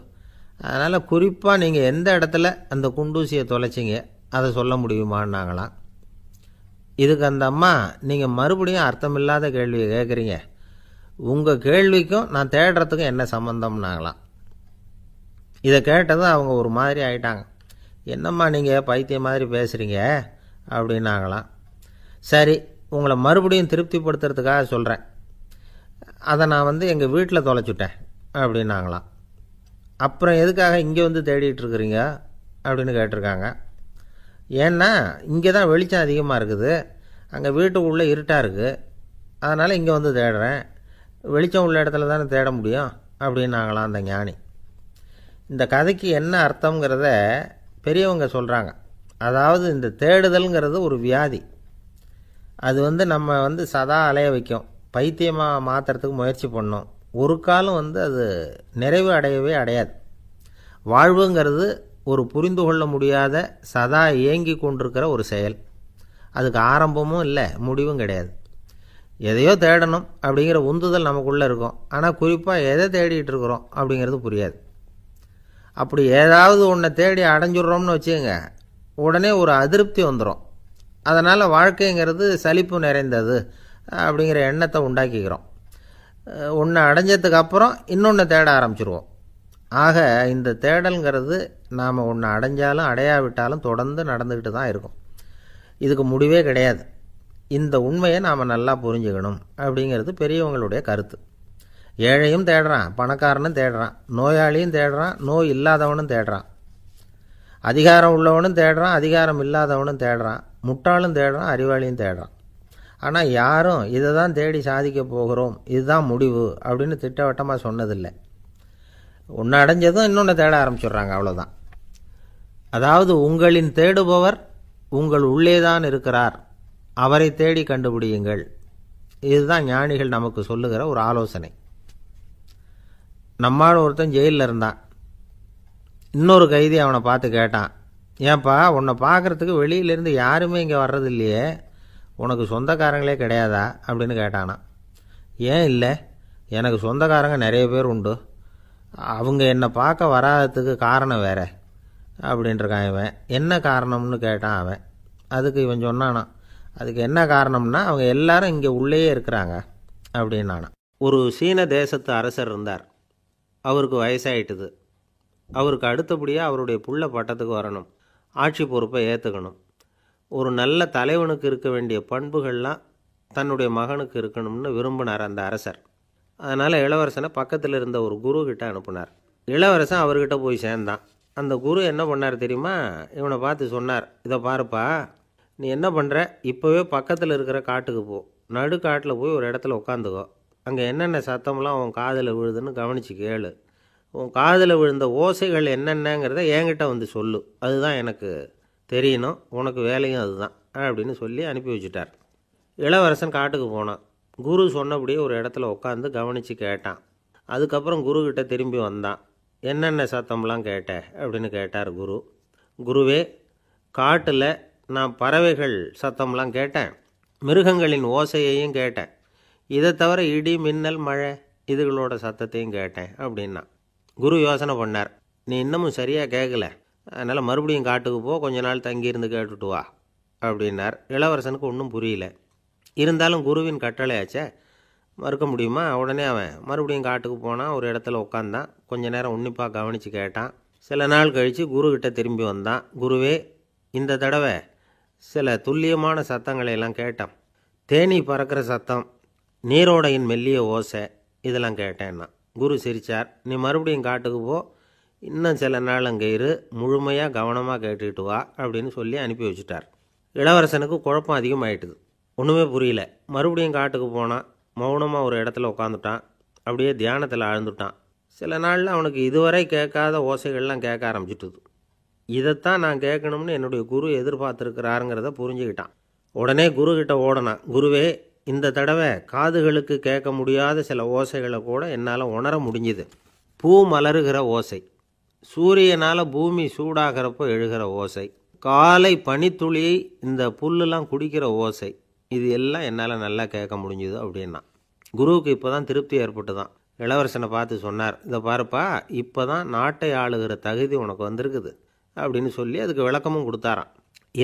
அதனால் குறிப்பாக நீங்கள் எந்த இடத்துல அந்த குண்டூசியை தொலைச்சிங்க அதை சொல்ல முடியுமான்னாங்களாம். இதுக்கு அந்த அம்மா, நீங்கள் மறுபடியும் அர்த்தமில்லாத கேள்வியை கேட்குறீங்க, உங்கள் கேள்விக்கும் நான் தேடுறதுக்கும் என்ன சம்மந்தம்னாங்களாம். இதை கேட்டதும் அவங்க ஒரு மாதிரி ஆகிட்டாங்க. என்னம்மா நீங்கள் பைத்தியம் மாதிரி பேசுகிறீங்க அப்படின்னாங்களாம். சரி, உங்களை மறுபடியும் திருப்திப்படுத்துறதுக்காக சொல்கிறேன், அதை நான் எங்கள் வீட்டில் தொலைச்சுட்டேன் அப்படின்னாங்களாம். அப்புறம் எதுக்காக இங்கே தேடிட்டு இருக்கிறீங்க அப்படின்னு கேட்டிருக்காங்க. ஏன்னா இங்கே தான் வெளிச்சம் அதிகமாக இருக்குது, அங்கே வீட்டுக்குள்ளே இருட்டாக இருக்குது, அதனால் இங்கே தேடுறேன். வெளிச்சம் உள்ள இடத்துல தானே தேட முடியும் அப்படின்னாங்களாம் அந்த ஞானி. இந்த கதைக்கு என்ன அர்த்தங்கிறத பெரியவங்க சொல்கிறாங்க. அதாவது இந்த தேடுதல்ங்கிறது ஒரு வியாதி. அது நம்ம சதா அலைய வைக்கும், பைத்தியமாக மாற்றுறதுக்கு முயற்சி பண்ணோம். ஒரு காலம் அது நிறைவு அடையவே அடையாது. வாழ்வுங்கிறது ஒரு புரிந்து கொள்ள முடியாத சதா இயங்கி கொண்டிருக்கிற ஒரு செயல். அதுக்கு ஆரம்பமும் இல்லை, முடிவும் கிடையாது. எதையோ தேடணும் அப்படிங்கிற உந்துதல் நமக்குள்ளே இருக்கும், ஆனால் குறிப்பாக எதை தேடிட்டு இருக்கிறோம் அப்படிங்கிறது புரியாது. அப்படி ஏதாவது ஒன்றை தேடி அடைஞ்சிட்றோம்னு வச்சுக்கோங்க, உடனே ஒரு அதிருப்தி வந்துடும். அதனால் வாழ்க்கைங்கிறது சலிப்பு நிறைந்தது அப்படிங்கிற எண்ணத்தை உண்டாக்கிக்கிறோம். ஒன்று அடைஞ்சதுக்கு அப்புறம் இன்னொன்று தேட ஆரம்பிச்சிருவோம். ஆக இந்த தேடல்ங்கிறது நாம் ஒன்று அடைஞ்சாலும் அடையாவிட்டாலும் தொடர்ந்து நடந்துக்கிட்டு தான் இருக்கும். இதுக்கு முடிவே கிடையாது. இந்த உண்மையை நாம் நல்லா புரிஞ்சுக்கணும் அப்படிங்கிறது பெரியவங்களுடைய கருத்து. ஏழையும் தேடுறான், பணக்காரனும் தேடுறான், நோயாளியும் தேடுறான், நோய் இல்லாதவனும் தேடுறான், அதிகாரம் உள்ளவனும் தேடுறான், அதிகாரம் இல்லாதவனும் தேடுறான், முட்டாளும் தேடுறான், அறிவாளியும் தேடுறான். ஆனால் யாரும் இதை தான் தேடி சாதிக்க போகிறோம், இதுதான் முடிவு அப்படின்னு திட்டவட்டமாக சொன்னதில்லை. ஒன்று அடைஞ்சதும் இன்னொன்று தேட ஆரம்பிச்சிடுறாங்க, அவ்வளோதான். அதாவது உங்களின் தேடுபவர் உங்கள் உள்ளேதான் இருக்கிறார், அவரை தேடி கண்டுபிடியுங்கள். இதுதான் ஞானிகள் நமக்கு சொல்லுகிற ஒரு ஆலோசனை. நம்மால் ஒருத்தன் ஜெயிலில் இருந்தான். இன்னொரு கைதி அவனை பார்த்து கேட்டான், ஏன்பா உன்னை பார்க்குறதுக்கு வெளியிலேருந்து யாருமே இங்கே வர்றது இல்லையே, உனக்கு சொந்தக்காரங்களே கிடையாதா அப்படின்னு கேட்டானான். ஏன் இல்லை, எனக்கு சொந்தக்காரங்க நிறைய பேர் உண்டு, அவங்க என்னை பார்க்க வராததுக்கு காரணம் வேற அப்படின்ட்டுருக்கான் இவன். என்ன காரணம்னு கேட்டான் அவன். அதுக்கு இவன் சொன்னானா, அதுக்கு என்ன காரணம்னா அவங்க எல்லாரும் இங்கே உள்ளேயே இருக்கிறாங்க அப்படின்னானா. ஒரு சீன தேசத்து அரசர் இருந்தார். அவருக்கு வயசாயிட்டுது. அவருக்கு அடுத்தபடியாக அவருடைய புள்ள பட்டத்துக்கு வரணும், ஆட்சி பொறுப்பை ஏற்றுக்கணும். ஒரு நல்ல தலைவனுக்கு இருக்க வேண்டிய பண்புகள்லாம் தன்னுடைய மகனுக்கு இருக்கணும்னு விரும்பினார் அந்த அரசர். அதனால் இளவரசனை பக்கத்தில் இருந்த ஒரு குரு கிட்ட அனுப்புனார். இளவரசன் அவர்கிட்ட போய் சேர்ந்தான். அந்த குரு என்ன பண்ணார் தெரியுமா, இவனை பார்த்து சொன்னார், இதை பாருப்பா, நீ என்ன பண்ணுற, இப்போவே பக்கத்தில் இருக்கிற காட்டுக்கு போ, நடு காட்டில் போய் ஒரு இடத்துல உட்காந்துக்கோ, அங்கே என்னென்ன சத்தம்லாம் உன் காதில் விழுதுன்னு கவனித்து கேளு, உன் காதில் விழுந்த ஓசைகள் என்னென்னங்கிறத என்கிட்ட வந்து சொல்லு, அதுதான் எனக்கு தெரியணும், உனக்கு வேலையும் அதுதான் அப்படின்னு சொல்லி அனுப்பி வச்சுட்டார். இளவரசன் காட்டுக்கு போனான். குரு சொன்னபடியே ஒரு இடத்துல உட்காந்து கவனித்து கேட்டான். அதுக்கப்புறம் குருக்கிட்ட திரும்பி வந்தான். என்னென்ன சத்தம்லாம் கேட்ட அப்படின்னு கேட்டார் குரு. குருவே, காட்டில் நான் பறவைகள் சத்தம்லாம் கேட்டேன், மிருகங்களின் ஓசையையும் கேட்டேன், இதை தவிர இடி மின்னல் மழை இதுகளோட சத்தத்தையும் கேட்டேன் அப்படின்னா. குரு யோசனை பண்ணார், நீ இன்னமும் சரியாக கேட்கல, அதனால் மறுபடியும் காட்டுக்கு போ, கொஞ்ச நாள் தங்கியிருந்து கேட்டுட்டு வா அப்படின்னார். இளவரசனுக்கு ஒன்றும் புரியல. இருந்தாலும் குருவின் கட்டளையாச்சே, மறுக்க முடியுமா? உடனே அவன் மறுபடியும் காட்டுக்கு போனான். ஒரு இடத்துல உட்காந்தான். கொஞ்ச நேரம் உன்னிப்பாக கவனித்து கேட்டான். சில நாள் கழித்து குருக்கிட்ட திரும்பி வந்தான். குருவே, இந்த தடவை சில துல்லியமான சத்தங்களை எல்லாம் கேட்டான். தேனீ பறக்கிற சத்தம், நீரோடையின் மெல்லிய ஓசை, இதெல்லாம் கேட்டேன்னா. குரு சிரித்தார். நீ மறுபடியும் காட்டுக்கு போ, இன்னும் சில நாள் அங்கே இரு, முழுமையாக கவனமாக கேட்டுக்கிட்டு வா அப்படின்னு சொல்லி அனுப்பி வச்சுட்டார். இளவரசனுக்கு குழப்பம் அதிகமாயிட்டுது. ஒன்றுமே புரியல. மறுபடியும் காட்டுக்கு போனான். மௌனமாக ஒரு இடத்துல உட்காந்துட்டான். அப்படியே தியானத்தில் ஆழ்ந்துட்டான். சில நாளில் அவனுக்கு இதுவரை கேட்காத ஓசைகள்லாம் கேட்க ஆரம்பிச்சிட்டுது. இதைத்தான் நான் கேட்கணும்னு என்னுடைய குரு எதிர்பார்த்துருக்கிறாருங்கிறத புரிஞ்சுக்கிட்டான். உடனே குருக்கிட்ட ஓடனான். குருவே, இந்த தடவை காதுகளுக்கு கேட்க முடியாத சில ஓசைகளை கூட என்னால் உணர முடிஞ்சுது. பூ மலருகிற ஓசை, சூரியனால் பூமி சூடாகிறப்போ எழுகிற ஓசை, காலை பனித்துளியை இந்த புல்லுலாம் குடிக்கிற ஓசை, இது எல்லாம் என்னால் நல்லா கேட்க முடிஞ்சுது அப்படின்னா. குருவுக்கு இப்போ தான் திருப்தி ஏற்பட்டு தான். இளவரசனை பார்த்து சொன்னார், இதை பாருப்பா, இப்போ தான் நாட்டை ஆளுகிற தகுதி உனக்கு வந்திருக்குது அப்படின்னு சொல்லி அதுக்கு விளக்கமும் கொடுத்தாராம்.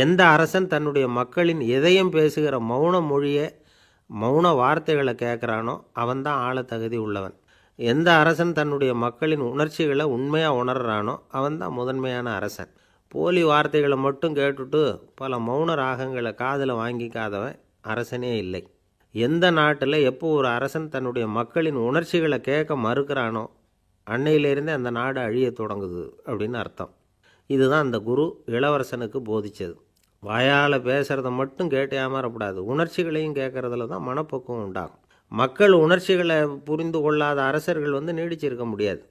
எந்த அரசன் தன்னுடைய மக்களின் இதயம் பேசுகிற மௌன மொழியை, மௌன வார்த்தைகளை கேட்குறானோ அவன்தான் ஆள தகுதி உள்ளவன். எந்த அரசன் தன்னுடைய மக்களின் உணர்ச்சிகளை உண்மையாக உணர்றானோ அவன்தான் முதன்மையான அரசன். போலி வார்த்தைகளை மட்டும் கேட்டுட்டு பல மௌன ராகங்களை காதில் வாங்கிக்காதவன் அரசனே இல்லை. எந்த நாட்டில் எப்போ ஒரு அரசன் தன்னுடைய மக்களின் உணர்ச்சிகளை கேட்க மறுக்கிறானோ அன்னையிலேருந்தே அந்த நாடு அழிய தொடங்குது அப்படின்னு அர்த்தம். இதுதான் அந்த குரு இளவரசனுக்கு போதிச்சது. வாயால் பேசுகிறத மட்டும் கேட்டு ஏமாறக்கூடாது, உணர்ச்சிகளையும் கேட்குறதுல தான் மனப்பக்குவம் உண்டாகும். மக்கள் உணர்ச்சிகளை புரிந்து கொள்ளாத அரசர்கள் நீடிச்சிருக்க முடியாது.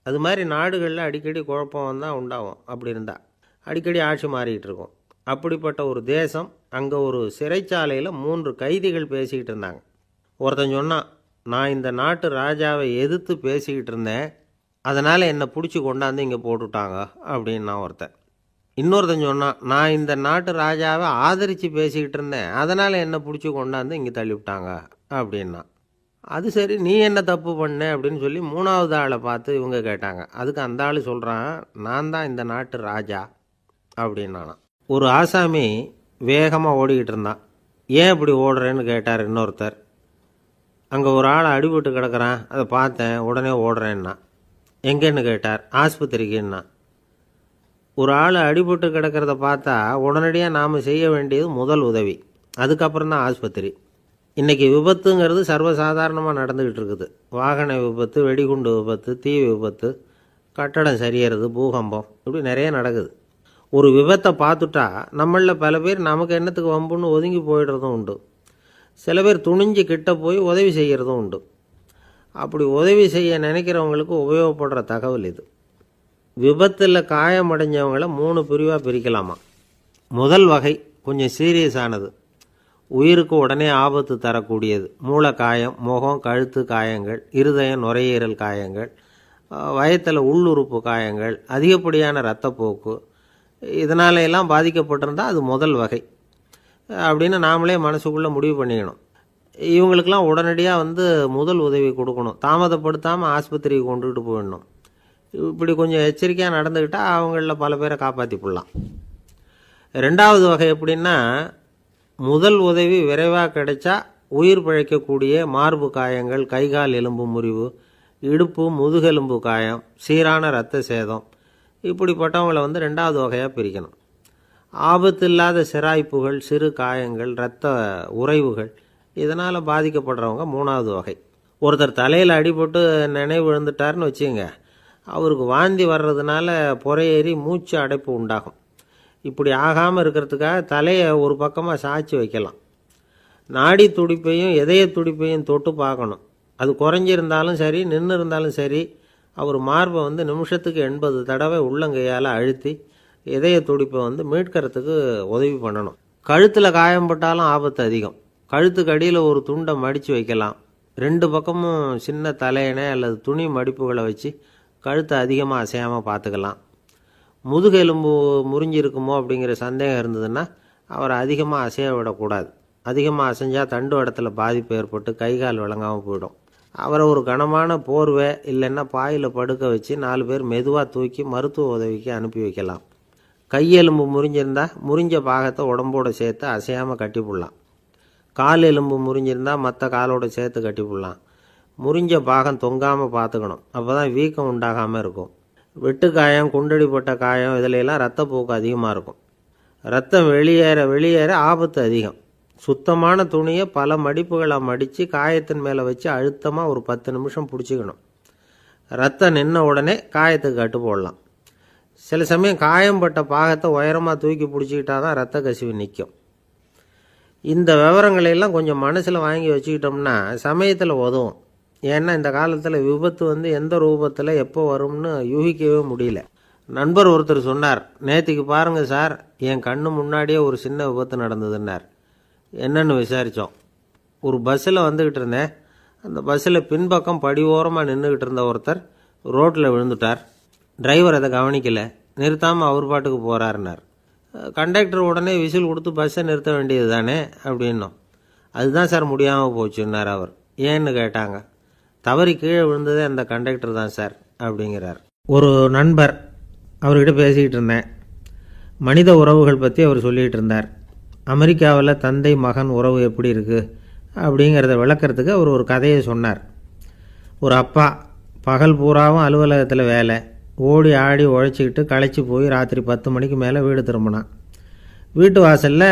அது மாதிரி நாடுகளில் அடிக்கடி குழப்பம் வந்தால் உண்டாகும். அப்படி இருந்தால் அடிக்கடி ஆட்சி மாறிக்கிட்டு இருக்கும். அப்படிப்பட்ட ஒரு தேசம், அங்கே ஒரு சிறைச்சாலையில் 3 கைதிகள் பேசிக்கிட்டு இருந்தாங்க. ஒருத்தன் சொன்னான், நான் இந்த நாட்டு ராஜாவை எதிர்த்து பேசிக்கிட்டு இருந்தேன், அதனால் என்னை பிடிச்சி கொண்டாந்து இங்கே போட்டுட்டாங்க அப்படின்னா ஒருத்தன். இன்னொருத்தன் சொன்னான், நான் இந்த நாட்டு ராஜாவை ஆதரித்து பேசிக்கிட்டு இருந்தேன், அதனால் என்னை பிடிச்சி கொண்டாந்து இங்கே தள்ளிவிட்டாங்க அப்படின்னா. அது சரி, நீ என்ன தப்பு பண்ண அப்படின்னு சொல்லி 3வது ஆளை பார்த்து இவங்க கேட்டாங்க. அதுக்கு அந்த ஆள் சொல்கிறான், நான் தான் இந்த நாட்டு ராஜா அப்படின்னானா. ஒரு ஆசாமி வேகமாக ஓடிக்கிட்டு இருந்தான். ஏன் இப்படி ஓடுறேன்னு கேட்டார் இன்னொருத்தர். அங்கே ஒரு ஆள் அடிபட்டு கிடக்கிறான், அதை பார்த்தேன், உடனே ஓடுறேன்னா. எங்கேன்னு கேட்டார். ஆஸ்பத்திரிக்குன்னா. ஒரு ஆள் அடிபட்டு கிடக்கிறத பார்த்தா உடனடியாக நாம் செய்ய வேண்டியது முதல் உதவி, அதுக்கப்புறம் தான் ஆஸ்பத்திரி. இன்றைக்கி விபத்துங்கிறது சர்வசாதாரணமாக நடந்துக்கிட்டு இருக்குது. வாகன விபத்து, வெடிகுண்டு விபத்து, தீ விபத்து, கட்டடம் சரியறது, பூகம்பம், இப்படி நிறைய நடக்குது. ஒரு விபத்தை பார்த்துட்டா நம்மளில் பல பேர் நமக்கு என்னத்துக்கு வம்புன்னு ஒதுங்கி போயிடுறதும் உண்டு. சில பேர் துணிஞ்சு கிட்ட போய் உதவி செய்கிறதும் உண்டு. அப்படி உதவி செய்ய நினைக்கிறவங்களுக்கு உபயோகப்படுற தகவல் இது. விபத்தில் காயமடைஞ்சவங்களை 3 பிரிவாக பிரிக்கலாமா. முதல் வகை கொஞ்சம் சீரியஸானது, உயிருக்கு உடனே ஆபத்து தரக்கூடியது. மூளை காயம், முகம், கழுத்து காயங்கள், இருதயம், நுரையீரல் காயங்கள், வயத்தில் உள்ளுறுப்பு காயங்கள், அதிகப்படியான இரத்தப்போக்கு, இதனால எல்லாம் பாதிக்கப்பட்டிருந்தால் அது முதல் வகை அப்படின்னு நாமளே மனசுக்குள்ளே முடிவு பண்ணிக்கணும். இவங்களுக்கெல்லாம் உடனடியாக முதல் உதவி கொடுக்கணும். தாமதப்படுத்தாமல் ஆஸ்பத்திரிக்கு கொண்டுகிட்டு போயிடணும். இப்படி கொஞ்சம் எச்சரிக்கையாக நடந்துக்கிட்டால் அவங்களில் பல பேரை காப்பாற்றி போடலாம். ரெண்டாவது வகை எப்படின்னா, முதல் உதவி விரைவாக கிடைச்சா உயிர் பிழைக்கக்கூடிய மார்பு காயங்கள், கைகால் எலும்பு முறிவு, இடுப்பு முதுகெலும்பு காயம், சீரான இரத்த சேதம், இப்படிப்பட்டவங்களை ரெண்டாவது வகையாக பிரிக்கணும். ஆபத்து இல்லாத சிராய்ப்புகள், சிறு காயங்கள், இரத்த உறைவுகள், இதனால் பாதிக்கப்படுறவங்க மூணாவது வகை. ஒருத்தர் தலையில் அடிபட்டு நினைவு விழுந்துட்டார்னு வச்சுங்க, அவருக்கு வாந்தி வர்றதுனால புறையேறி மூச்சு அடைப்பு உண்டாகும். இப்படி ஆகாமல் இருக்கிறதுக்காக தலையை ஒரு பக்கமாக சாய்ச்சி வைக்கலாம். நாடி துடிப்பையும் இதய துடிப்பையும் தொட்டு பார்க்கணும். அது குறைஞ்சிருந்தாலும் சரி, நின்று இருந்தாலும் சரி, அவர் மார்பை நிமிஷத்துக்கு 80 தடவை உள்ளங்கையால் அழுத்தி இதய துடிப்பை மீட்கிறதுக்கு உதவி பண்ணணும். கழுத்தில் காயம்பட்டாலும் ஆபத்து அதிகம். கழுத்துக்கு அடியில் ஒரு துண்டை மடித்து வைக்கலாம். 2 பக்கமும் சின்ன தலையணை அல்லது துணி மடிப்புகளை வச்சு கழுத்தை அதிகமாக அசையாமல் பார்த்துக்கலாம். முதுகெலும்பு முறிஞ்சிருக்குமோ அப்படிங்கிற சந்தேகம் இருந்ததுன்னா அவரை அதிகமாக அசைய விடக்கூடாது. அதிகமாக அசைஞ்சால் தண்டு இடத்துல பாதிப்பு ஏற்பட்டு கைகால் விளங்காமல் போயிடும். அவரை ஒரு கனமான போர்வை இல்லைன்னா பாயில் படுக்க வச்சு 4 பேர் மெதுவாக தூக்கி மருத்துவ உதவிக்கு அனுப்பி வைக்கலாம். கையெலும்பு முறிஞ்சிருந்தால் முறிஞ்ச பாகத்தை உடம்போடு சேர்த்து அசையாமல் கட்டிப்புடலாம். கால் எலும்பு முறிஞ்சிருந்தால் மற்ற காலோடு சேர்த்து கட்டிப்புடலாம். முறிஞ்ச பாகம் தொங்காமல் பார்த்துக்கணும். அப்போ தான் வீக்கம் உண்டாகாமல் இருக்கும். வெட்டு காயம், குண்டடிப்பட்ட காயம், இதிலெல்லாம் ரத்தப்போக்கு அதிகமாக இருக்கும். ரத்தம் வெளியேற ஆபத்து அதிகம். சுத்தமான துணியை பல மடிப்புகளை மடித்து காயத்தின் மேலே வச்சு அழுத்தமாக ஒரு 10 நிமிஷம் பிடிச்சிக்கணும். ரத்தம் நின்ன உடனே காயத்துக்கு கட்டு போடலாம். சில சமயம் காயம்பட்ட பாகத்தை உயரமாக தூக்கி பிடிச்சிக்கிட்டா தான் ரத்த கசிவு நிற்கும். இந்த விவரங்களையெல்லாம் கொஞ்சம் மனசில் வாங்கி வச்சுக்கிட்டோம்னா சமயத்தில் உதவும். ஏன்னா இந்த காலத்தில் விபத்து எந்த ரூபத்தில் எப்போ வரும்னு யூகிக்கவே முடியல. நண்பர் ஒருத்தர் சொன்னார், நேற்றுக்கு பாருங்கள் சார், என் கண்ணு முன்னாடியே ஒரு சின்ன விபத்து நடந்ததுன்னார். என்னன்னு விசாரித்தோம். ஒரு பஸ்ஸில் வந்துக்கிட்டு இருந்தேன். அந்த பஸ்ஸில் பின்பக்கம் படி ஓரமாக நின்றுக்கிட்டு இருந்த ஒருத்தர் ரோட்டில் விழுந்துட்டார். டிரைவர் அதை கவனிக்கலை, நிறுத்தாமல் அவர் பாட்டுக்கு போகிறாருன்னார். கண்டக்டர் உடனே விசில் கொடுத்து பஸ்ஸை நிறுத்த வேண்டியது தானே அப்படின்னோம். அதுதான் சார் முடியாமல் போச்சுன்னார் அவர். ஏன்னு கேட்டாங்க. தவறி கீழே விழுந்ததே அந்த கண்டக்டர் தான் சார் அப்படிங்கிறார். ஒரு நண்பர், அவர்கிட்ட பேசிக்கிட்டு இருந்தேன். மனித உறவுகள் பற்றி அவர் சொல்லிகிட்டு இருந்தார். அமெரிக்காவில் தந்தை மகன் உறவு எப்படி இருக்குது அப்படிங்கிறத விளக்கிறதுக்கு அவர் ஒரு கதையை சொன்னார். ஒரு அப்பா பகல் பூராவும் அலுவலகத்தில் வேலை, ஓடி ஆடி உழைச்சிக்கிட்டு களைச்சி போய் ராத்திரி 10 மணிக்கு மேலே வீடு திரும்பினான். வீட்டு வாசலில்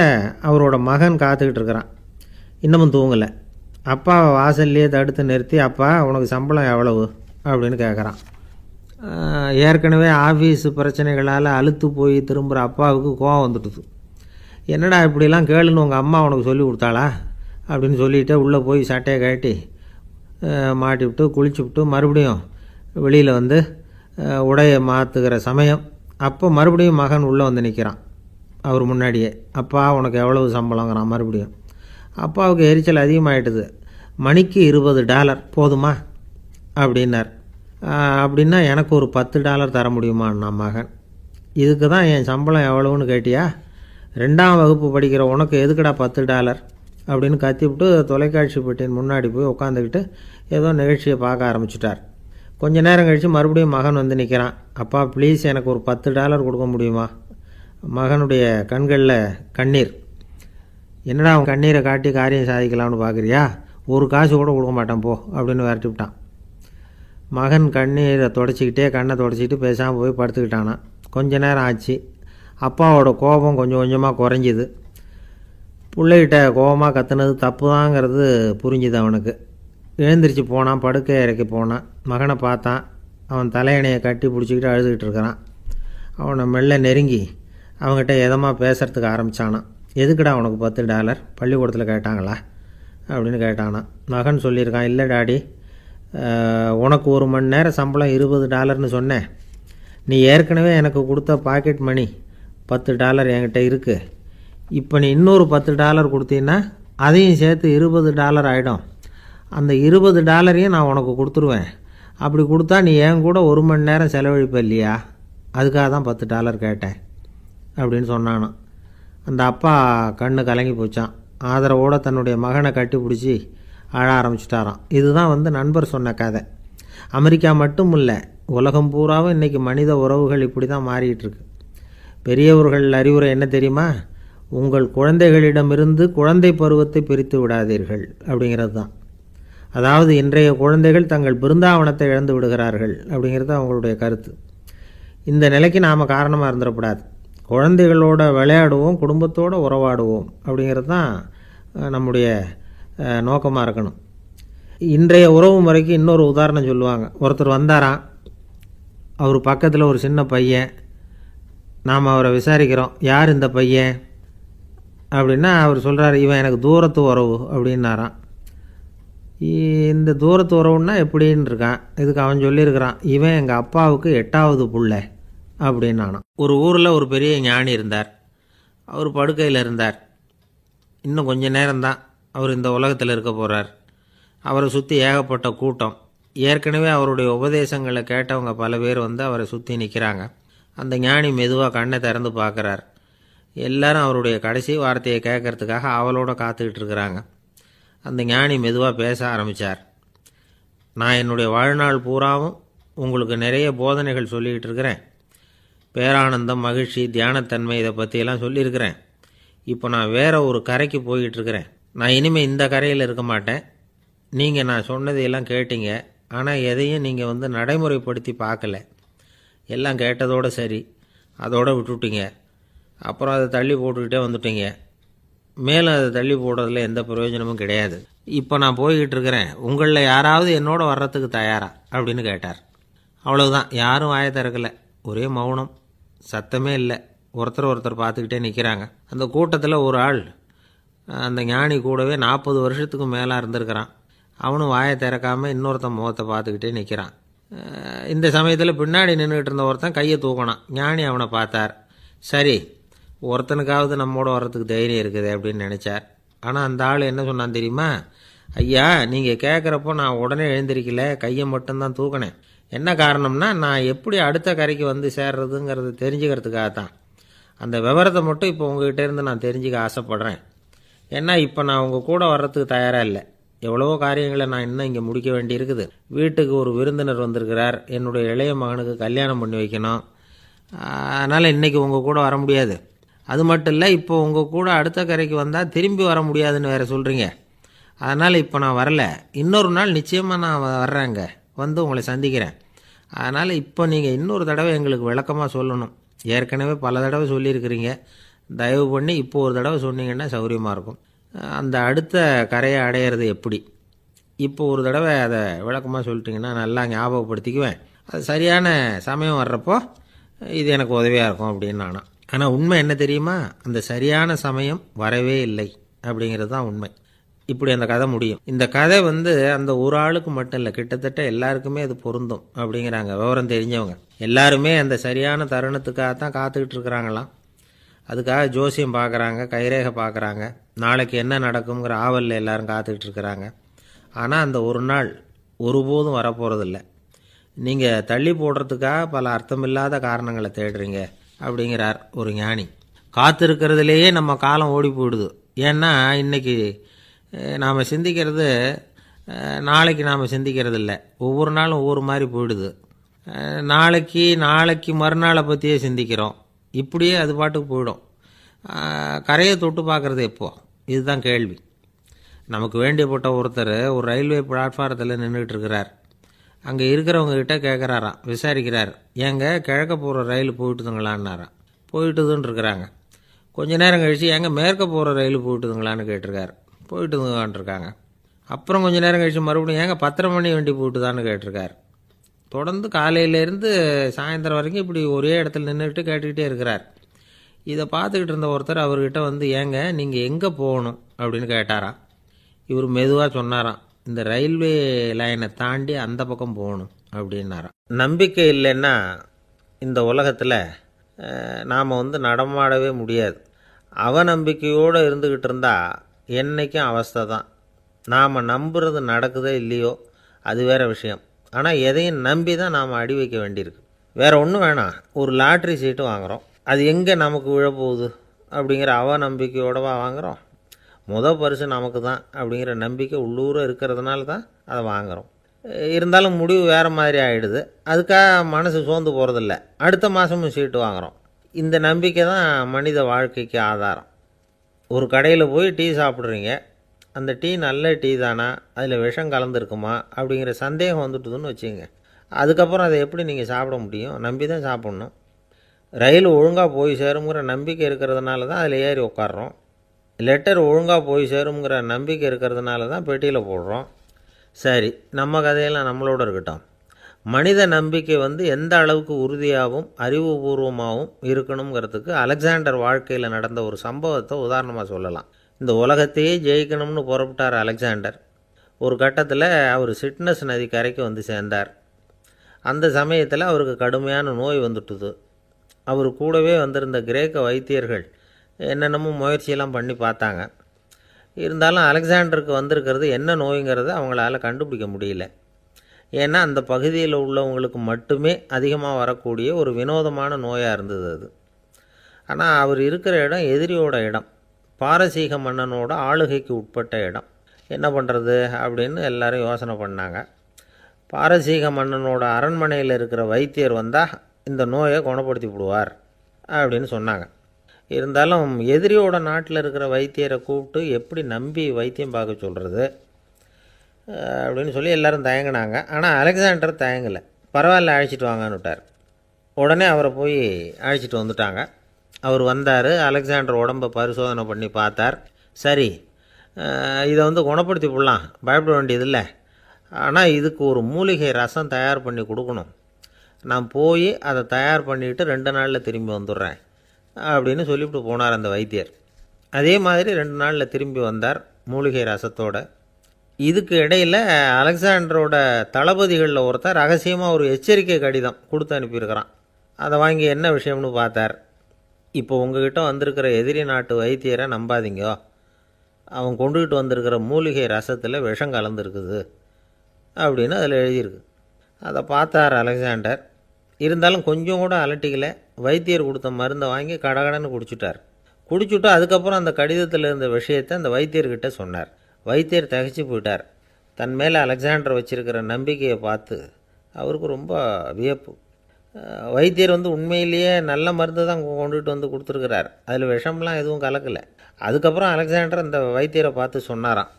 அவரோட மகன் காத்துக்கிட்டு இருக்கிறான். இன்னமும் தூங்கலை. அப்பாவை வாசல்லையே தடுத்து நிறுத்தி, அப்பா உனக்கு சம்பளம் எவ்வளவு அப்படின்னு கேட்குறான். ஏற்கனவே ஆஃபீஸு பிரச்சனைகளால் அலுத்து போய் திரும்புகிற அப்பாவுக்கு கோவம் வந்துடுது. என்னடா இப்படிலாம் கேளுன்னு உங்கள் அம்மா உனக்கு சொல்லி கொடுத்தாளா அப்படின்னு சொல்லிவிட்டு உள்ளே போய் சட்டையை கட்டி மாட்டிவிட்டு குளிச்சுவிட்டு மறுபடியும் வெளியில் உடையை மாற்றுகிற சமயம் அப்போ மறுபடியும் மகன் உள்ளே நிற்கிறான் அவர் முன்னாடியே. அப்பா உனக்கு எவ்வளவு சம்பளங்கிறான் மறுபடியும். அப்பாவுக்கு எரிச்சல் அதிகமாகிட்டுது. மணிக்கு $20 போதுமா அப்படின்னார். அப்படின்னா எனக்கு ஒரு $10 தர முடியுமான்னா மகன். இதுக்கு தான் என் சம்பளம் எவ்வளவுன்னு கேட்டியா? 2ஆம் வகுப்பு படிக்கிற உனக்கு எதுக்குடா $10 அப்படின்னு கத்திவிட்டு தொலைக்காட்சி பெட்டியின் முன்னாடி போய் உட்காந்துக்கிட்டு ஏதோ நிகழ்ச்சியை பார்க்க ஆரம்பிச்சிட்டார். கொஞ்ச நேரம் கழித்து மறுபடியும் மகன் நிற்கிறான். அப்பா ப்ளீஸ் எனக்கு ஒரு $10 கொடுக்க முடியுமா? மகனுடைய கண்களில் கண்ணீர். என்னடா அவன் கண்ணீரை காட்டி காரியம் சாதிக்கலாம்னு பார்க்குறியா? ஒரு காசு கூட கொடுக்க மாட்டான் போ அப்படின்னு விரட்டி விட்டான். மகன் கண்ணீரை தொடச்சிக்கிட்டே கண்ணை தொடச்சிக்கிட்டு பேசாமல் போய் படுத்துக்கிட்டானான். கொஞ்ச நேரம் ஆச்சு. அப்பாவோட கோபம் கொஞ்சம் கொஞ்சமாக குறைஞ்சிது. பிள்ளைகிட்ட கோபமாக கத்துனது தப்பு தாங்கிறது புரிஞ்சுது அவனுக்கு. எழுந்திரிச்சு போனான், படுக்கை இறக்கி போனான். மகனை பார்த்தான். அவன் தலையணையை கட்டி பிடிச்சிக்கிட்டு அழுதுகிட்டு இருக்கிறான். அவனை மெல்ல நெருங்கி அவங்ககிட்ட எதமாக பேசுகிறதுக்கு ஆரம்பித்தானான். எதுக்குடா உனக்கு $10 பள்ளிக்கூடத்தில் கேட்டாங்களா அப்படின்னு கேட்டானான். மகன் சொல்லியிருக்கான், இல்லை டாடி, உனக்கு 1 மணி நேரம் சம்பளம் $20ன்னு சொன்னேன். நீ ஏற்கனவே எனக்கு கொடுத்த பாக்கெட் மணி $10 என்கிட்ட இருக்குது. இப்போ நீ இன்னொரு $10 கொடுத்தீங்கன்னா அதையும் சேர்த்து $20 ஆகிடும். அந்த $20 நான் உனக்கு கொடுத்துருவேன். அப்படி கொடுத்தா நீ என் கூட 1 மணி நேரம் செலவழிப்ப இல்லையா? அதுக்காக தான் $10 கேட்டேன் அப்படின்னு சொன்னானான். அந்த அப்பா கண்ணு கலங்கி போச்சான். ஆதரவோடு தன்னுடைய மகனை கட்டி பிடிச்சி அழ ஆரம்பிச்சிட்டாராம். இதுதான் நண்பர் சொன்ன கதை. அமெரிக்கா மட்டும் இல்லை, உலகம் பூராவும் இன்றைக்கி மனித உறவுகள் இப்படி தான் மாறிட்டு இருக்கு. பெரியவர்கள் அறிவுரை என்ன தெரியுமா? உங்கள் குழந்தைகளிடமிருந்து குழந்தை பருவத்தை பிரித்து விடாதீர்கள் அப்படிங்கிறது தான். அதாவது இன்றைய குழந்தைகள் தங்கள் பிருந்தாவனத்தை இழந்து விடுகிறார்கள் அப்படிங்கிறது அவங்களுடைய கருத்து. இந்த நிலைக்கு நாம் காரணமாக இருந்துடக்கூடாது. குழந்தைகளோட விளையாடுவோம், குடும்பத்தோடு உறவாடுவோம் அப்படிங்கிறது தான் நம்முடைய நோக்கமாக இருக்கணும். இன்றைய உறவு முறைக்கு இன்னொரு உதாரணம் சொல்லுவாங்க. ஒருத்தர் வந்தாராம், அவர் பக்கத்தில் ஒரு சின்ன பையன். நாம் அவரை விசாரிக்கிறோம், யார் இந்த பையன் அப்படின்னா அவர் சொல்கிறார், இவன் எனக்கு தூரத்து உறவு அப்படின்னாராம். இந்த தூரத்து உறவுன்னா எப்படின்னு இருக்கான். இதுக்கு அவன் சொல்லியிருக்கிறான், இவன் எங்கள் அப்பாவுக்கு 8வது புள்ள அப்படின்னானான். ஒரு ஊரில் ஒரு பெரிய ஞானி இருந்தார். அவர் படுக்கையில் இருந்தார். இன்னும் கொஞ்ச நேரம்தான் அவர் இந்த உலகத்தில் இருக்க போகிறார். அவரை சுற்றி ஏகப்பட்ட கூட்டம். ஏற்கனவே அவருடைய உபதேசங்களை கேட்டவங்க பல பேர் அவரை சுற்றி நிற்கிறாங்க. அந்த ஞானி மெதுவாக கண்ணை திறந்து பார்க்குறார். எல்லாரும் அவருடைய கடைசி வார்த்தையை கேட்கறதுக்காக அவளோட காத்துக்கிட்டு இருக்கிறாங்க. அந்த ஞானி மெதுவாக பேச ஆரம்பித்தார். நான் என்னுடைய வாழ்நாள் பூராவும் உங்களுக்கு நிறைய போதனைகள் சொல்லிக்கிட்டு இருக்கிறேன். பேரானந்தம், மகிழ்ச்சி, தியானத்தன்மை, இதை பற்றியெல்லாம் சொல்லியிருக்கிறேன். இப்போ நான் வேறு ஒரு கரைக்கு போய்கிட்டுருக்கிறேன். நான் இனிமேல் இந்த கரையில் இருக்க மாட்டேன். நீங்கள் நான் சொன்னதையெல்லாம் கேட்டீங்க, ஆனால் எதையும் நீங்கள் நடைமுறைப்படுத்தி பார்க்கல. எல்லாம் கேட்டதோடு சரி, அதோடு விட்டுவிட்டீங்க. அப்புறம் அதை தள்ளி போட்டுக்கிட்டே வந்துட்டீங்க. மேலும் அதை தள்ளி போடுறதுல எந்த பிரயோஜனமும் கிடையாது. இப்போ நான் போய்கிட்டு இருக்கிறேன். உங்களில் யாராவது என்னோட வர்றதுக்கு தயாரா அப்படின்னு கேட்டார். அவ்வளவுதான். யாரும் வாயை திறக்கலை. ஒரே மௌனம், சத்தமே இல்லை. ஒருத்தர் பார்த்துக்கிட்டே நிற்கிறாங்க. அந்த கூட்டத்தில் ஒரு ஆள் அந்த ஞானி கூடவே 40 வருஷத்துக்கு மேலே இருந்திருக்கிறான். அவனும் வாயை திறக்காமல் இன்னொருத்தன் முகத்தை பார்த்துக்கிட்டே நிற்கிறான். இந்த சமயத்தில் பின்னாடி நின்றுக்கிட்டு இருந்த ஒருத்தன் கையை தூக்கினான். ஞானி அவனை பார்த்தார். சரி, ஒருத்தனுக்காவது நம்மோட வர்றதுக்கு தைரியம் இருக்குது அப்படின்னு நினச்சார். ஆனால் அந்த ஆள் என்ன சொன்னான் தெரியுமா? ஐயா, நீங்கள் கேட்குறப்போ நான் உடனே எழுந்திருக்கல, கையை மட்டும்தான் தூக்கினேன். என்ன காரணம்னா, நான் எப்படி அடுத்த கரைக்கு சேர்றதுங்கிறது தெரிஞ்சுக்கிறதுக்காகத்தான். அந்த விவரத்தை மட்டும் இப்போ உங்ககிட்ட இருந்து நான் தெரிஞ்சுக்க ஆசைப்பட்றேன். ஏன்னா இப்போ நான் உங்கள் கூட வர்றதுக்கு தயாராக இல்லை. எவ்வளவோ காரியங்களை நான் இன்னும் இங்கே முடிக்க வேண்டி இருக்குது. வீட்டுக்கு ஒரு விருந்தினர் வந்திருக்கிறார். என்னுடைய இளைய மகனுக்கு கல்யாணம் பண்ணி வைக்கணும். அதனால் இன்றைக்கி உங்கள் கூட வர முடியாது. அது மட்டும் இல்லை, இப்போ உங்கள் கூட அடுத்த கரைக்கு வந்தால் திரும்பி வர முடியாதுன்னு வேறு சொல்கிறீங்க. அதனால் இப்போ நான் வரல. இன்னொரு நாள் நிச்சயமாக நான் வர்றேங்க, உங்களை சந்திக்கிறேன். அதனால் இப்போ நீங்கள் இன்னொரு தடவை எங்களுக்கு விளக்கமாக சொல்லணும். ஏற்கனவே பல தடவை சொல்லியிருக்கிறீங்க. தயவு பண்ணி இப்போ ஒரு தடவை சொன்னீங்கன்னா சௌகரியமாக இருக்கும். அந்த அடுத்த கரையை அடையிறது எப்படி? இப்போ ஒரு தடவை அதை விளக்கமாக சொல்லிட்டிங்கன்னா நல்லா ஞாபகப்படுத்திக்குவேன். அது சரியான சமயம் வர்றப்போ இது எனக்கு உதவியாக இருக்கும் அப்படின்னு நானா. ஆனால் உண்மை என்ன தெரியுமா? அந்த சரியான சமயம் வரவே இல்லை அப்படிங்கிறது தான் உண்மை. இப்படி அந்த கதை முடியும். இந்த கதை அந்த ஒரு ஆளுக்கு மட்டும் இல்லை, கிட்டத்தட்ட எல்லாருக்குமே அது பொருந்தும் அப்படிங்கிறாங்க விவரம் தெரிஞ்சவங்க. எல்லாருமே அந்த சரியான தருணத்துக்காகத்தான் காத்துக்கிட்டு இருக்கிறாங்களாம். அதுக்காக ஜோசியம் பார்க்குறாங்க, கைரேகை பார்க்குறாங்க. நாளைக்கு என்ன நடக்குங்கிற ஆவலில் எல்லாரும் காத்துக்கிட்டு இருக்கிறாங்க. ஆனால் அந்த ஒரு நாள் ஒருபோதும் வரப்போகிறதில்ல. நீங்கள் தள்ளி போடுறதுக்காக பல அர்த்தமில்லாத காரணங்களை தேடுறீங்க அப்படிங்கிறார் ஒரு ஞானி. காத்திருக்கிறதுலேயே நம்ம காலம் ஓடி போயிடுது. ஏன்னா இன்றைக்கி நாம் சிந்திக்கிறது நாளைக்கு நாம் சிந்திக்கிறது இல்லை. ஒவ்வொரு நாளும் ஒவ்வொரு மாதிரி போயிடுது. நாளைக்கு மறுநாளை பற்றியே சிந்திக்கிறோம். இப்படியே அது பாட்டுக்கு போயிடும். கரையை தொட்டு பார்க்குறது எப்போ? இதுதான் கேள்வி. நமக்கு வேண்டியப்பட்ட ஒருத்தர் ஒரு ரயில்வே பிளாட்ஃபாரத்தில் நின்றுட்டு இருக்கிறார். அங்கே இருக்கிறவங்ககிட்ட கேட்குறாராம், விசாரிக்கிறார். ஏங்க கிழக்க போகிற ரயில் போயிட்டுதுங்களான்னாராம். போயிட்டுதுன்னு இருக்கிறாங்க. கொஞ்ச நேரம் கழித்து ஏங்க மேற்க போகிற ரயில் போயிட்டுதுங்களான்னு கேட்டிருக்காரு. போயிட்டுதுங்களான்ட்ருக்காங்க. அப்புறம் கொஞ்சம் நேரம் கழித்து மறுபடியும் ஏங்க 10:30 மணி வண்டி போட்டுதான்னு கேட்டிருக்காரு. தொடர்ந்து காலையிலேருந்து சாயந்தரம் வரைக்கும் இப்படி ஒரே இடத்துல நின்றுட்டு கேட்டுக்கிட்டே இருக்கிறார். இதை பார்த்துக்கிட்டு இருந்த ஒருத்தர் அவர்கிட்ட வந்து, ஏங்க நீங்கள் எங்கே போகணும் அப்படின்னு கேட்டாராம். இவர் மெதுவாக சொன்னாராம், இந்த ரயில்வே லைனை தாண்டி அந்த பக்கம் போகணும் அப்படின்னாராம். நம்பிக்கை இல்லைன்னா இந்த உலகத்தில் நாம் நடமாடவே முடியாது. அவநம்பிக்கையோடு இருந்துக்கிட்டு இருந்தால் என்றைக்கும் அவஸ்தை தான். நாம் நம்புறது நடக்குதோ இல்லையோ அது வேறு விஷயம். ஆனால் எதையும் நம்பி தான் நாம் அடி வைக்க வேண்டியிருக்கு. வேறு ஒன்றும் வேணாம், ஒரு லாட்ரி சீட்டு வாங்குகிறோம், அது எங்கே நமக்கு விழப்போகுது அப்படிங்கிற அவநம்பிக்கையோடவா வாங்குகிறோம்? பரிசு நமக்கு தான் அப்படிங்கிற நம்பிக்கை உள்ளூர இருக்கிறதுனால தான் அதை வாங்குகிறோம். இருந்தாலும் முடிவு வேறு மாதிரி ஆகிடுது. அதுக்காக மனசு சோர்ந்து போகிறதில்ல, அடுத்த மாதமும் சீட்டு வாங்குகிறோம். இந்த நம்பிக்கை தான் மனித வாழ்க்கைக்கு ஆதாரம். ஒரு கடையில் போய் டீ சாப்பிட்றீங்க, அந்த டீ நல்ல டீ தானா, அதில் விஷம் கலந்துருக்குமா அப்படிங்கிற சந்தேகம் வந்துட்டுதுன்னு வச்சுங்க. அதுக்கப்புறம் அதை எப்படி நீங்கள் சாப்பிட முடியும்? நம்பி தான் சாப்பிட்ணும். ரயில் ஒழுங்காக போய் சேருங்கிற நம்பிக்கை இருக்கிறதுனால தான் அதில் ஏறி உட்காடுறோம். லெட்டர் ஒழுங்காக போய் சேருங்கிற நம்பிக்கை இருக்கிறதுனால தான் பெட்டியில் போடுறோம். சரி, நம்ம கதையெல்லாம் நம்மளோட இருக்கட்டும். மனித நம்பிக்கை எந்த அளவுக்கு உறுதியாகவும் அறிவுபூர்வமாகவும் இருக்கணுங்கிறதுக்கு அலெக்சாண்டர் வாழ்க்கையில் நடந்த ஒரு சம்பவத்தை உதாரணமாக சொல்லலாம். இந்த உலகத்தையே ஜெயிக்கணும்னு புறப்பட்டார் அலெக்சாண்டர். ஒரு கட்டத்தில் அவர் சிட்னஸ் நதி கரைக்கு வந்து சேர்ந்தார். அந்த சமயத்தில் அவருக்கு கடுமையான நோய் வந்துட்டுது. அவர் கூடவே வந்திருந்த கிரேக்க வைத்தியர்கள் என்னென்னமோ முயற்சியெல்லாம் பண்ணி பார்த்தாங்க. இருந்தாலும் அலெக்சாண்டருக்கு வந்திருக்கிறது என்ன நோய்ங்கிறத அவங்களால கண்டுபிடிக்க முடியல. ஏன்னா அந்த பகுதியில் உள்ளவங்களுக்கு மட்டுமே அதிகமாக வரக்கூடிய ஒரு வினோதமான நோயாக இருந்தது அது. ஆனால் அவர் இருக்கிற இடம் எதிரியோட இடம், பாரசீக மன்னனோட ஆளுகைக்கு உட்பட்ட இடம். என்ன பண்ணுறது அப்படின்னு எல்லாரும் யோசனை பண்ணாங்க. பாரசீக மன்னனோட அரண்மனையில் இருக்கிற வைத்தியர் வந்தால் இந்த நோயை குணப்படுத்தி விடுவார் அப்படின்னு சொன்னாங்க. இருந்தாலும் எதிரியோட நாட்டில் இருக்கிற வைத்தியரை கூப்பிட்டு எப்படி நம்பி வைத்தியம் பார்க்க சொல்கிறது அப்படின்னு சொல்லி எல்லோரும் தயங்கினாங்க. ஆனால் அலெக்சாண்டர் தயங்கலை. பரவாயில்ல, அழைச்சிட்டு வாங்கன்னு விட்டார். உடனே அவரை போய் அழைச்சிட்டு வந்துட்டாங்க. அவர் வந்தார். அலெக்சாண்டர் உடம்பை பரிசோதனை பண்ணி பார்த்தார். சரி, இதை குணப்படுத்தி விடலாம், பயப்பட வேண்டியதில்லை. ஆனால் இதுக்கு ஒரு மூலிகை ரசம் தயார் பண்ணி கொடுக்கணும். நான் போய் அதை தயார் பண்ணிவிட்டு 2 நாளில் திரும்பி வந்துடுறேன் அப்படின்னு சொல்லிவிட்டு போனார் அந்த வைத்தியர். அதே மாதிரி 2 நாளில் திரும்பி வந்தார் மூலிகை ரசத்தோட. இதுக்கு இடையில் அலெக்சாண்டரோட தளபதிகளில் ஒருத்தர் ரகசியமாக ஒரு எச்சரிக்கை கடிதம் கொடுத்து அனுப்பியிருக்கிறான். அதை வாங்கி என்ன விஷயம்னு பார்த்தார். இப்போ உங்ககிட்ட வந்திருக்கிற எதிரி நாட்டு வைத்தியரை நம்பாதீங்கோ, அவன் கொண்டுகிட்டு வந்திருக்கிற மூலிகை ரசத்தில் விஷம் கலந்துருக்குது அப்படின்னு அதில் எழுதியிருக்கு. அதை பார்த்தார் அலெக்சாண்டர். இருந்தாலும் கொஞ்சம் கூட அலட்டிக்கலை. வைத்தியர் கொடுத்த மருந்தை வாங்கி கடகடன்னு குடிச்சுட்டு அதுக்கப்புறம் அந்த கடிதத்தில் இருந்த விஷயத்தை அந்த வைத்தியர்கிட்ட சொன்னார். வைத்தியர் திகைச்சு போயிட்டார். தன் மேலே அலெக்சாண்டர் வச்சிருக்கிற நம்பிக்கையை பார்த்து அவருக்கு ரொம்ப வியப்பு. வைத்தியர் உண்மையிலேயே நல்ல மருந்து தான் கொண்டுகிட்டு கொடுத்துருக்கிறார், அதில் விஷம்லாம் எதுவும் கலக்கலை. அதுக்கப்புறம் அலெக்சாண்டர் அந்த வைத்தியரை பார்த்து சொன்னாராம்,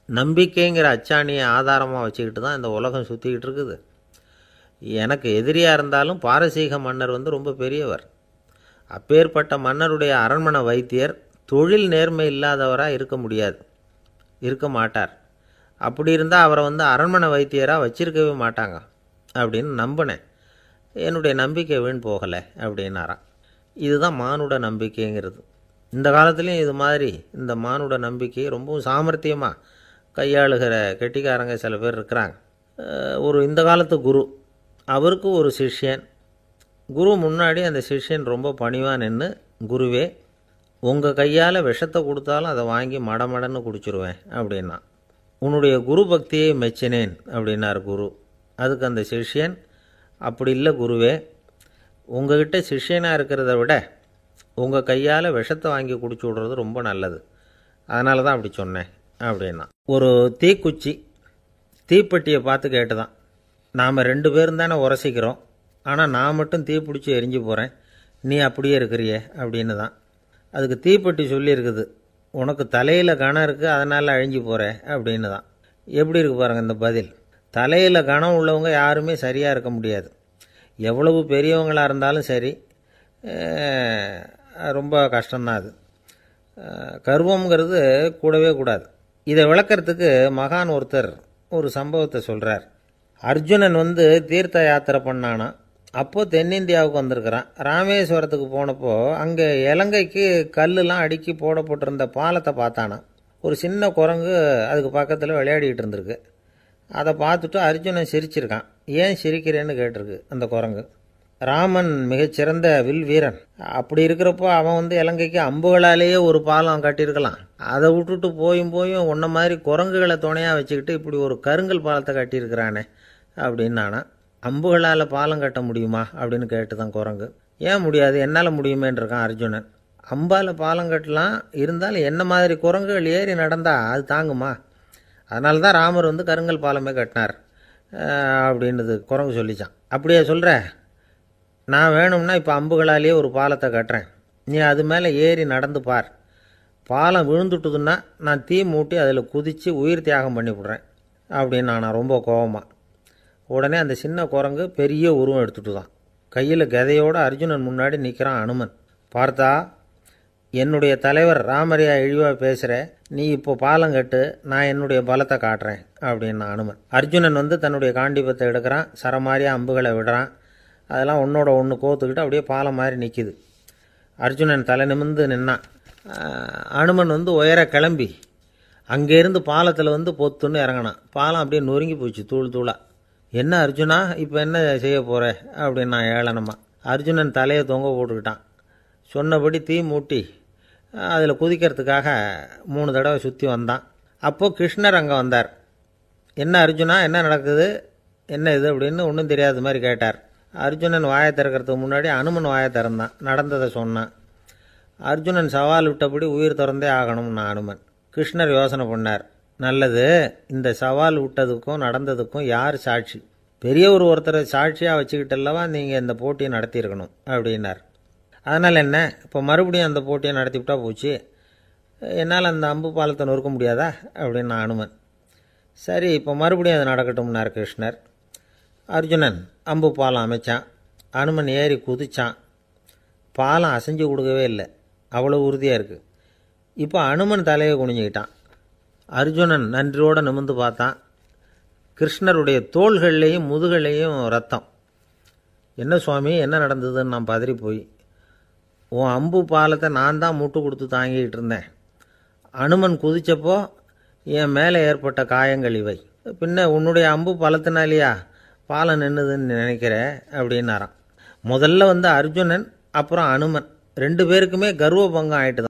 நம்பிக்கைங்கிற அச்சாணியை ஆதாரமாக வச்சுக்கிட்டு தான் இந்த உலகம் சுற்றிக்கிட்டு இருக்குது. எனக்கு எதிரியாக இருந்தாலும் பாரசீக மன்னர் ரொம்ப பெரியவர். அப்பேற்பட்ட மன்னருடைய அரண்மனை வைத்தியர் தொழில் நேர்மை இல்லாதவராக இருக்க மாட்டார். அப்படி இருந்தால் அவரை அரண்மனை வைத்தியராக வச்சிருக்கவே மாட்டாங்க அப்படின்னு நம்பினேன். என்னுடைய நம்பிக்கை வீண் போகலை அப்படின்னாராம். இதுதான் மானுட நம்பிக்கைங்கிறது. இந்த காலத்துலேயும் இது மாதிரி இந்த மானுட நம்பிக்கை ரொம்பவும் சாமர்த்தியமாக கையாளுகிற கெட்டிக்காரங்க சில பேர் இருக்கிறாங்க. இந்த காலத்து குரு, அவருக்கு ஒரு சிஷ்யன். குரு முன்னாடி அந்த சிஷ்யன் ரொம்ப பணிவாக நின்று, குருவே, உங்கள் கையால் விஷத்தை கொடுத்தாலும் அதை வாங்கி மடமடன்னு குடிச்சிருவேன் அப்படின்னா. உன்னுடைய குரு பக்தியை மெச்சினேன் அப்படின்னார் குரு. அதுக்கு அந்த சிஷ்யன், அப்படி இல்லை குருவே, உங்ககிட்ட சிஷ்யனாக இருக்கிறத விட உங்கள் கையால் விஷத்தை வாங்கி குடிச்சு விடுறது ரொம்ப நல்லது, அதனால தான் அப்படி சொன்னேன் அப்படின்னா. ஒரு தீக்குச்சி தீப்பெட்டியை பார்த்து கேட்டுதான், நாம் 2 பேரும் தானே உரசிக்கிறோம், ஆனால் நான் மட்டும் தீ பிடிச்சி எரிஞ்சு போகிறேன், நீ அப்படியே இருக்கிறியே அப்படின்னு தான். அதுக்கு தீப்பெட்டி சொல்லியிருக்குது, உனக்கு தலையில் கணம் இருக்குது அதனால் அழிஞ்சு போகிற அப்படின்னு தான். எப்படி இருக்கு பாருங்கள் இந்த பதில். தலையில் கணம் உள்ளவங்க யாருமே சரியாக இருக்க முடியாது. எவ்வளவு பெரியவங்களாக இருந்தாலும் சரி, ரொம்ப கஷ்டம்தான் அது. கர்வம்ங்கிறது கூடவே கூடாது. இதை விளக்கறதுக்கு மகான் ஒருத்தர் ஒரு சம்பவத்தை சொல்கிறார். அர்ஜுனன் தீர்த்த யாத்திரை பண்ணானா. அப்போது தென்னிந்தியாவுக்கு வந்திருக்கிறான். ராமேஸ்வரத்துக்கு போனப்போ அங்கே இலங்கைக்கு கல்லுலாம் அடுக்கி போடப்பட்டிருந்த பாலத்தை பார்த்தானா. ஒரு சின்ன குரங்கு அதுக்கு பக்கத்தில் விளையாடிக்கிட்டு இருந்திருக்கு. அதை பார்த்துட்டு அர்ஜுனன் சிரிச்சிருக்கான். ஏன் சிரிக்கிறேன்னு கேட்டிருக்கு அந்த குரங்கு. ராமன் மிகச்சிறந்த வில் வீரன். அப்படி இருக்கிறப்போ அவன் இலங்கைக்கு அம்புகளாலேயே ஒரு பாலம் கட்டியிருக்கலாம். அதை விட்டுட்டு போயும் உன்ன மாதிரி குரங்குகளை துணையாக வச்சுக்கிட்டு இப்படி ஒரு கருங்கல் பாலத்தை கட்டியிருக்கிறானே அப்படின்னானா. அம்புகளால் பாலம் கட்ட முடியுமா அப்படின்னு கேட்டுதான் குரங்கு. ஏன் முடியாது, என்னால் முடியுமேன்னு இருக்கான் அர்ஜுனன். அம்பால் பாலம் கட்டலாம், இருந்தாலும் என்ன மாதிரி குரங்குகள் ஏறி நடந்தா அது தாங்குமா? அதனால தான் ராமர் கருங்கல் பாலமே கட்டினார் அப்படின்றது குரங்கு சொல்லிச்சான். அப்படியே சொல்கிற, நான் வேணும்னா இப்போ அம்புகளாலேயே ஒரு பாலத்தை கட்டுறேன், நீ அது மேலே ஏறி நடந்து பார். பாலம் விழுந்துட்டுதுன்னா நான் தீ மூட்டி அதில் குதித்து உயிர் தியாகம் பண்ணி விட்றேன் அப்படின்னு நான் ரொம்ப கோபமாக. உடனே அந்த சின்ன குரங்கு பெரிய உருவம் எடுத்துட்டு தான் கையில் கதையோடு அர்ஜுனன் முன்னாடி நிற்கிறான் அனுமன். பார்த்தா, என்னுடைய தலைவர் ராமரையா இழிவாக பேசுகிற, நீ இப்போ பாலம் கட்டு, நான் என்னுடைய பலத்தை காட்டுறேன் அப்படின்னா அனுமன். அர்ஜுனன் தன்னுடைய காண்டிபத்தை எடுக்கிறான், சரமாரியாக அம்புகளை விடுறான். அதெல்லாம் ஒன்றோட ஒன்று கோத்துக்கிட்டு அப்படியே பாலம் மாதிரி நிற்கிது. அர்ஜுனன் தலை நிமிர்ந்து நின்னான். அனுமன் உயர கிளம்பி அங்கேருந்து பாலத்தில் பொத்துன்னு இறங்கினான். பாலம் அப்படியே நொறுங்கி போச்சு தூள் தூளாக. என்ன அர்ஜுனா, இப்போ என்ன செய்ய போகிற அப்படின்னா ஏளனமா. அர்ஜுனன் தலையை தொங்க போட்டுக்கிட்டான். சொன்னபடி தீ மூட்டி அதில் குதிக்கிறதுக்காக 3 தடவை சுற்றி வந்தான். அப்போது கிருஷ்ணர் அங்கே வந்தார். என்ன அர்ஜுனா, என்ன நடக்குது, என்ன இது அப்படின்னு ஒன்றும் தெரியாத மாதிரி கேட்டார். அர்ஜுனன் வாயை திறக்கிறதுக்கு முன்னாடி அனுமன் வாயை திறந்தான், நடந்ததை சொன்னான். அர்ஜுனன் சவால் விட்டபடி உயிர் திறந்தே ஆகணும்னா அனுமன். கிருஷ்ணர் யோசனை பண்ணார். நல்லது, இந்த சவால் விட்டதுக்கும் நடந்ததுக்கும் யார் சாட்சி? பெரியவர் ஒருத்தரை சாட்சியாக வச்சுக்கிட்டல்லவா நீங்கள் இந்த போட்டியை நடத்தியிருக்கணும் அப்படின்னார். அதனால் என்ன, இப்போ மறுபடியும் அந்த போட்டியை நடத்தி விட்டா போச்சு, என்னால் அந்த அம்பு பாலத்தை நொறுக்க முடியாதா அப்படின்னா அனுமன். சரி, இப்போ மறுபடியும் அது நடக்கட்டும்னார் கிருஷ்ணர். அர்ஜுனன் அம்பு பாலம் அமைச்சான். அனுமன் ஏறி குதிச்சான். பாலம் அசைஞ்சு கொடுக்கவே இல்லை, அவ்வளோ உறுதியாக இருக்குது. இப்போ அனுமன் தலையை குனிஞ்சிக்கிட்டான். அர்ஜுனன் நன்றியோடு நிமிர்ந்து பார்த்தான். கிருஷ்ணருடைய தோள்கள்லேயும் முதுகள்லேயும் ரத்தம். என்ன சுவாமி, என்ன நடந்ததுன்னு நான் பதறி போய், உன் அம்பு பாலத்தை நான் தான் முட்டு கொடுத்து தாங்கிக்கிட்டு இருந்தேன். அனுமன் குதித்தப்போ என் மேலே ஏற்பட்ட காயங்கள் இவை. பின்ன உன்னுடைய அம்பு பலத்தினாலேயா பாலம் நின்றுதுன்னு நினைக்கிற அப்படின்னாராம். முதல்ல அர்ஜுனன், அப்புறம் அனுமன் 2 பேருக்குமே கர்வ பங்கம் ஆயிட்டு தான்.